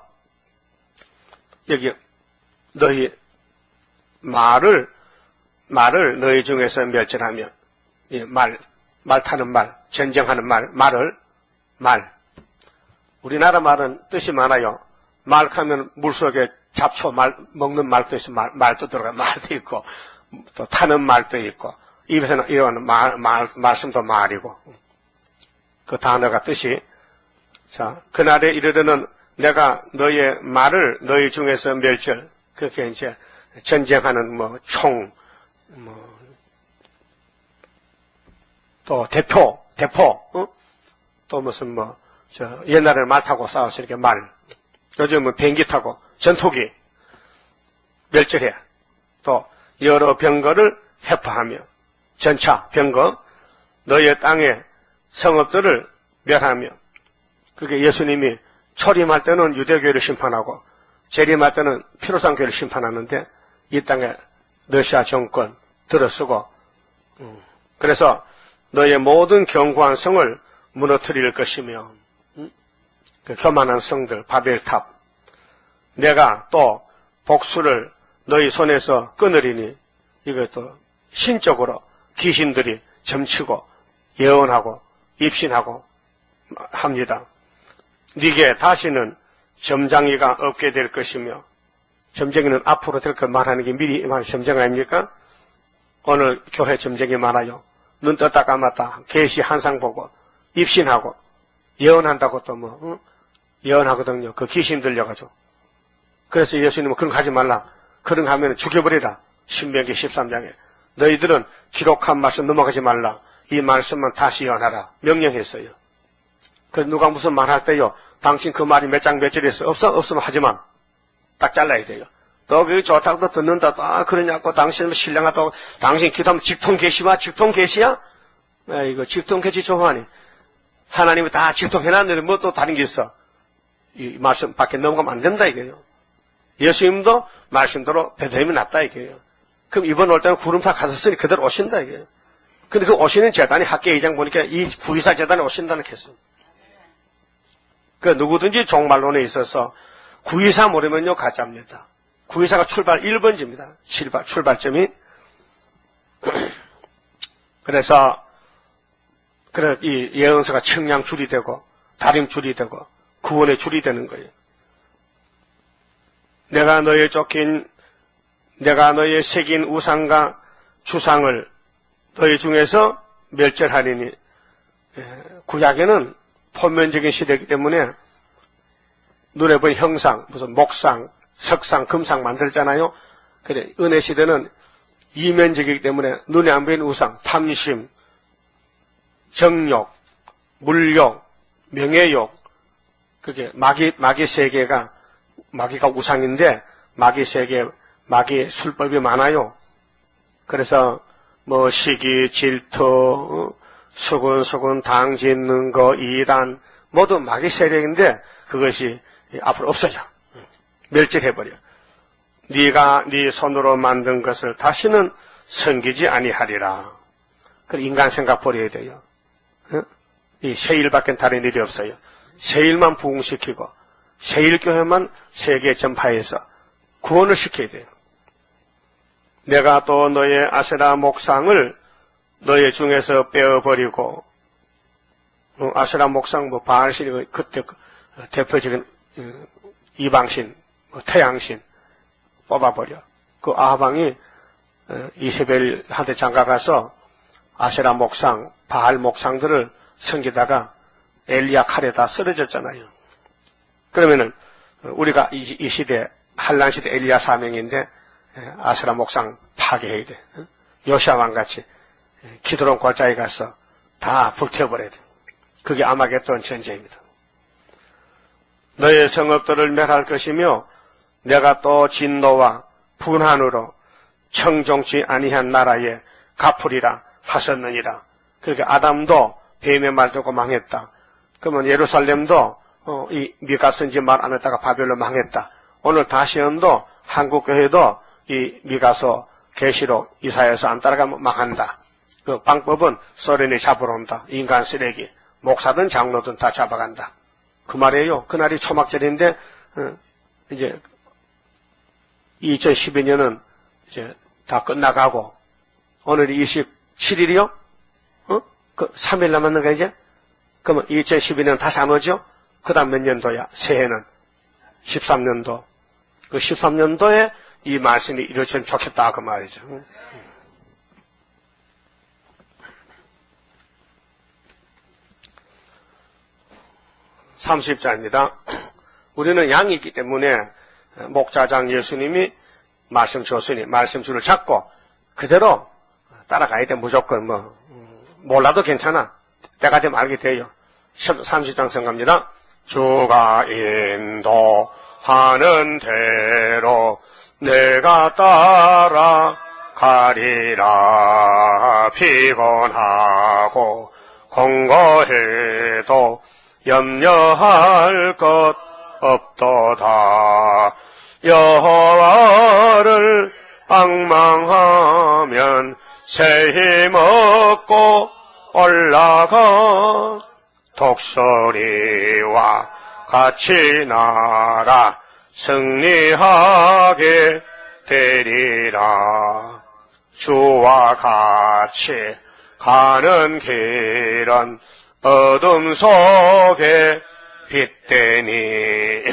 여기 너희 말을 너희 중에서 멸절하며 말 타는 말, 전쟁하는 말을 우리나라 말은 뜻이 많아요. 말 하면 물속에 잡초 먹는 말도 있어. 말도 들어가 말도 있고 또 타는 말도 있고 입에서는 이런 말씀도 말이고 그 단어가 뜻이 자 그날에 이르려는 내가 너희의 말을 너희 중에서 멸절 그게 이제 전쟁하는 총 또 대포 또 무슨 옛날에는 말 타고 싸웠으니까 요즘은 비행기 타고 전투기 멸절해. 또 여러 병거를 회파하며 전차 병거 너희의 땅의 성읍들을 멸하며 그게 예수님이 초림할 때는 유대교회를 심판하고 재림할 때는 피로상 교회를 심판하는데 이 땅에 러시아 정권 들어서고 그래서 너의 모든 견고한 성을 무너뜨릴 것이며 그 교만한 성들 바벨탑 내가 또 복수를 너희 손에서 끊으리니 이것도 신적으로 귀신들이 점치고 예언하고 입신하고 합니다. 네게 다시는 점쟁이가 없게 될 것이며 점쟁이는 앞으로 될 것 말하는 게 미리 말하는 점쟁이 아닙니까? 오늘 교회 점쟁이 많아요. 눈 떴다 감았다 계시 한상 보고 입신하고 예언한다고 또 예언하거든요. 그 귀신 들려가지고. 그래서 예수님은 그런 거 하지 말라. 그런 거 하면 죽여버리라. 신명기 13장에 너희들은 기록한 말씀 넘어가지 말라. 이 말씀만 다시 예언하라. 명령했어요. 그래서 누가 무슨 말 할 때요. 당신 그 말이 몇 장 몇 절에서 없으면 하지만 딱 잘라야 돼요. 또 그게 좋다고 듣는다. 또 그러냐고 당신 신령하다고 당신 기도하면 직통 계시와 직통 계시야? 이거 직통 계시 좋아하니 하나님이 다 직통해놨는데 뭐 또 다른 게 있어. 이 말씀 밖에 넘어가면 안 된다 이거예요. 예수님도 말씀대로 베드레헴이 났다 이거예요. 그럼 이번 올 때는 구름타 가셨으니 그대로 오신다 이거예요. 근데 그 오시는 재단이 학계 2장 보니까 이 구이사 재단에 오신다는 했어요. 그 누구든지 종말론에 있어서 구이사 모르면요 가짜입니다. 구이사가 출발 1번지입니다. 출발점이. 그래서 이 예언서가 청량 줄이 되고 다림 줄이 되고 구원의 줄이 되는 거예요. 내가 너의 새긴 우상과 주상을 너희 중에서 멸절하리니 구약에는 포면적인 시대이기 때문에 눈에 보이는 형상, 무슨 목상, 석상, 금상 만들잖아요. 그래 은혜 시대는 이면적이기 때문에 눈에 안 보이는 우상, 탐심, 정욕, 물욕, 명예욕, 그게 마귀 세계가 마귀가 우상인데 마귀 세계, 마귀 술법이 많아요. 그래서 시기, 질투, 수군, 당 짓는 거, 이단 모두 마귀 세력인데 그것이 앞으로 없어져. 멸절해버려. 네가 네 손으로 만든 것을 다시는 섬기지 아니하리라. 그래 인간 생각 버려야 돼요. 이 세일밖에 다른 일이 없어요. 세일만 부흥시키고 세일교회만 세계 전파해서 구원을 시켜야 돼요. 내가 또 너의 아세라 목상을 너의 중에서 빼어버리고 아세라 목상 바알신이 그때 대표적인 이방신 태양신 뽑아버려. 그 아방이 이세벨한테 장가가서 아세라 목상 바알 목상들을 섬기다가 엘리야 칼에 다 쓰러졌잖아요. 그러면은 우리가 이 시대 한란 시대 엘리야 사명인데 아세라 목상 파괴해야 돼. 요시아 왕같이 기드론 골짜기 가서 다 불태워버려야 돼. 그게 아마겟돈 전쟁입니다. 너의 성읍들을 멸할 것이며 내가 또 진노와 분한으로 청종치 아니한 나라에 갚으리라 하셨느니라. 그러니까 아담도 뱀의 말 듣고 망했다. 그러면 예루살렘도 이 미가 선지 말 안 했다가 바벨론 망했다. 오늘 다시언도 한국교회도 이 미가서 계시록 이사야서 안 따라가면 망한다. 그 방법은 소련이 잡으러 온다. 인간 쓰레기. 목사든 장로든 다 잡아간다. 그 말이에요. 그날이 초막절인데 이제 2012년은 이제 다 끝나가고 오늘이 27일이요? 그 3일 남았는 거 이제? 그러면 2012년 다시 안 오죠? 그 다음 몇 년도야? 새해는 13년도. 그 13년도에 이 말씀이 이루어지면 좋겠다 그 말이죠. 30자입니다. 우리는 양이 있기 때문에 목자장 예수님이 말씀 줬으니 말씀줄을 잡고 그대로 따라가야 돼. 무조건 몰라도 괜찮아. 때가 되면 알게 돼요. 30장 생각합니다. 주가 인도하는 대로 내가 따라가리라. 피곤하고 공고해도 염려할 것 없도다. 여호와를 앙망하면 새 힘 얻고 올라가. 독수리와 같이 날아 승리하게 되리라. 주와 같이 가는 길은 어둠 속에 빛되니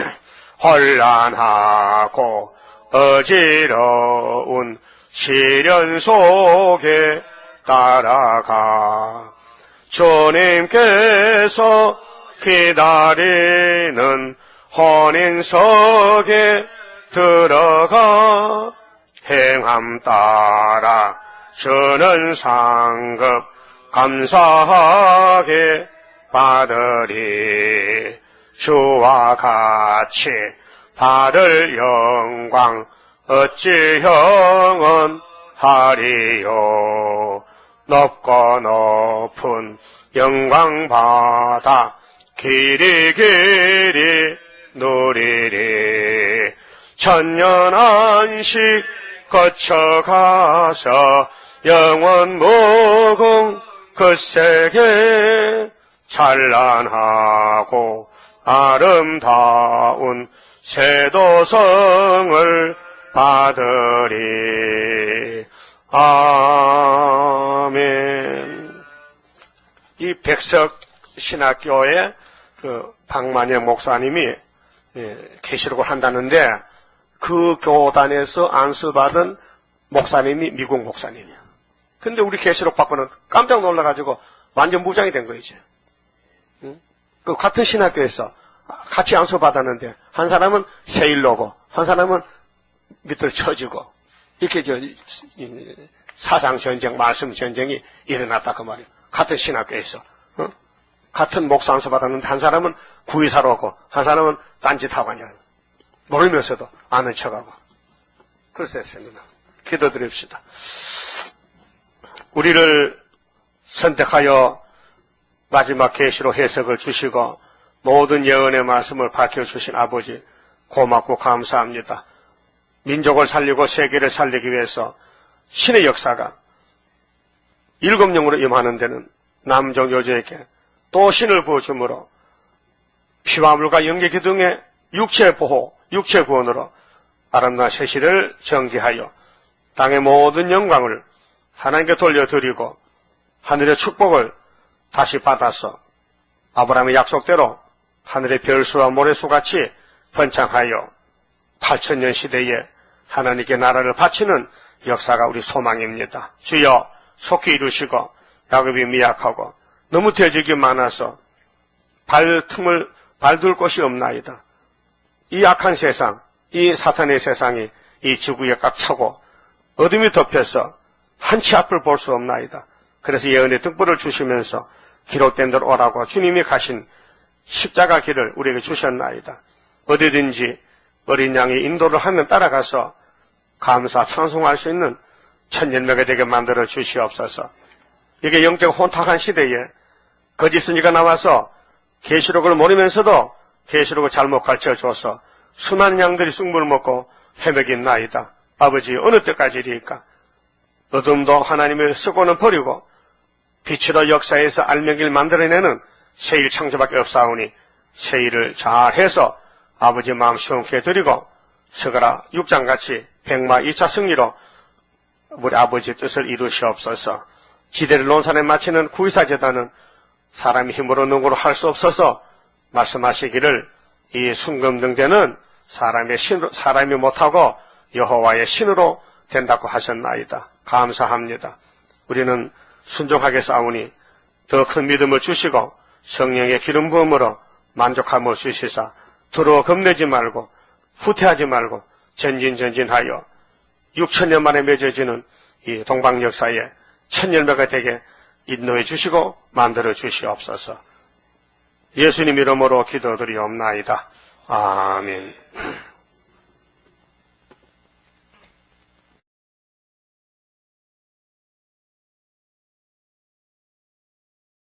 혼란하고 어지러운 시련 속에 따라가. 주님께서 기다리는 혼인석에 들어가. 행함 따라 주는 상급 감사하게 받으리. 주와 같이 받을 영광 어찌 형언하리요. 높고 높은 영광 받아 길이 누리리. 천년 안식 거쳐가서 영원 무궁 그 세계 찬란하고 아름다운 세도성을 받으리. 아멘. 이 백석 신학교에 그 박만영 목사님이 계시록을 한다는데 그 교단에서 안수받은 목사님이 미국 목사님이야. 근데 우리 계시록 받고는 깜짝 놀라가지고 완전 무장이 된 거이지. 응? 그 같은 신학교에서 같이 안수받았는데 한 사람은 세일로고 한 사람은 밑으로 쳐지고 이렇게 사상 전쟁, 말씀 전쟁이 일어났다 그 말이에요. 같은 신학교에서 같은 목사 안수 받았는데 한 사람은 구의사로 하고 한 사람은 딴짓하고 하냐. 모르면서도 아는 척하고. 그랬습니다. 기도드립시다. 우리를 선택하여 마지막 계시로 해석을 주시고 모든 예언의 말씀을 밝혀주신 아버지 고맙고 감사합니다. 민족을 살리고 세계를 살리기 위해서 신의 역사가 7영으로 임하는 데는 남종 여자에게 또 신을 부어주므로 피와 물과 영계 기둥의 육체 보호, 육체 구원으로 아름다운 새 시를 정기하여 땅의 모든 영광을 하나님께 돌려드리고 하늘의 축복을 다시 받아서 아브라함의 약속대로 하늘의 별수와 모래수같이 번창하여 8000년 시대에 하나님께 나라를 바치는 역사가 우리 소망입니다. 주여 속히 이루시고 야곱이 미약하고 너무 대적이 많아서 발둘 곳이 없나이다. 이 악한 세상, 이 사탄의 세상이 이 지구에 꽉 차고 어둠이 덮여서 한치 앞을 볼 수 없나이다. 그래서 예언의 등불을 주시면서 기록된 대로 오라고 주님이 가신 십자가 길을 우리에게 주셨나이다. 어디든지 어린 양이 인도를 하면 따라가서 감사 찬송할 수 있는 천년명이 되게 만들어 주시옵소서. 이게 영적 혼탁한 시대에 거짓선지가 나와서 계시록을 모르면서도 계시록을 잘못 가르쳐줘서 수많은 양들이 쑥물 먹고 헤매긴나이다. 아버지 어느 때까지리까? 어둠도 하나님의 쓰고는 버리고 빛으로 역사에서 알맹이를 만들어내는 새일 창조밖에 없사오니 새일을 잘해서 아버지 마음 시원케 해드리고 서가라 6장같이 백마 2차 승리로 우리 아버지의 뜻을 이루시옵소서. 지대를 논산에 마치는 구이사제단은 사람의 힘으로 능으로 할 수 없어서 말씀하시기를 이 순금등대는 사람이 못하고 여호와의 신으로 된다고 하셨나이다. 감사합니다. 우리는 순종하게 싸우니 더 큰 믿음을 주시고 성령의 기름 부음으로 만족함을 주시사 두려워 겁내지 말고 후퇴하지 말고 전진하여 6천년 만에 맺어지는 이 동방 역사에 첫 열매가 되게 인도해 주시고 만들어 주시옵소서. 예수님 이름으로 기도드리옵나이다. 아멘.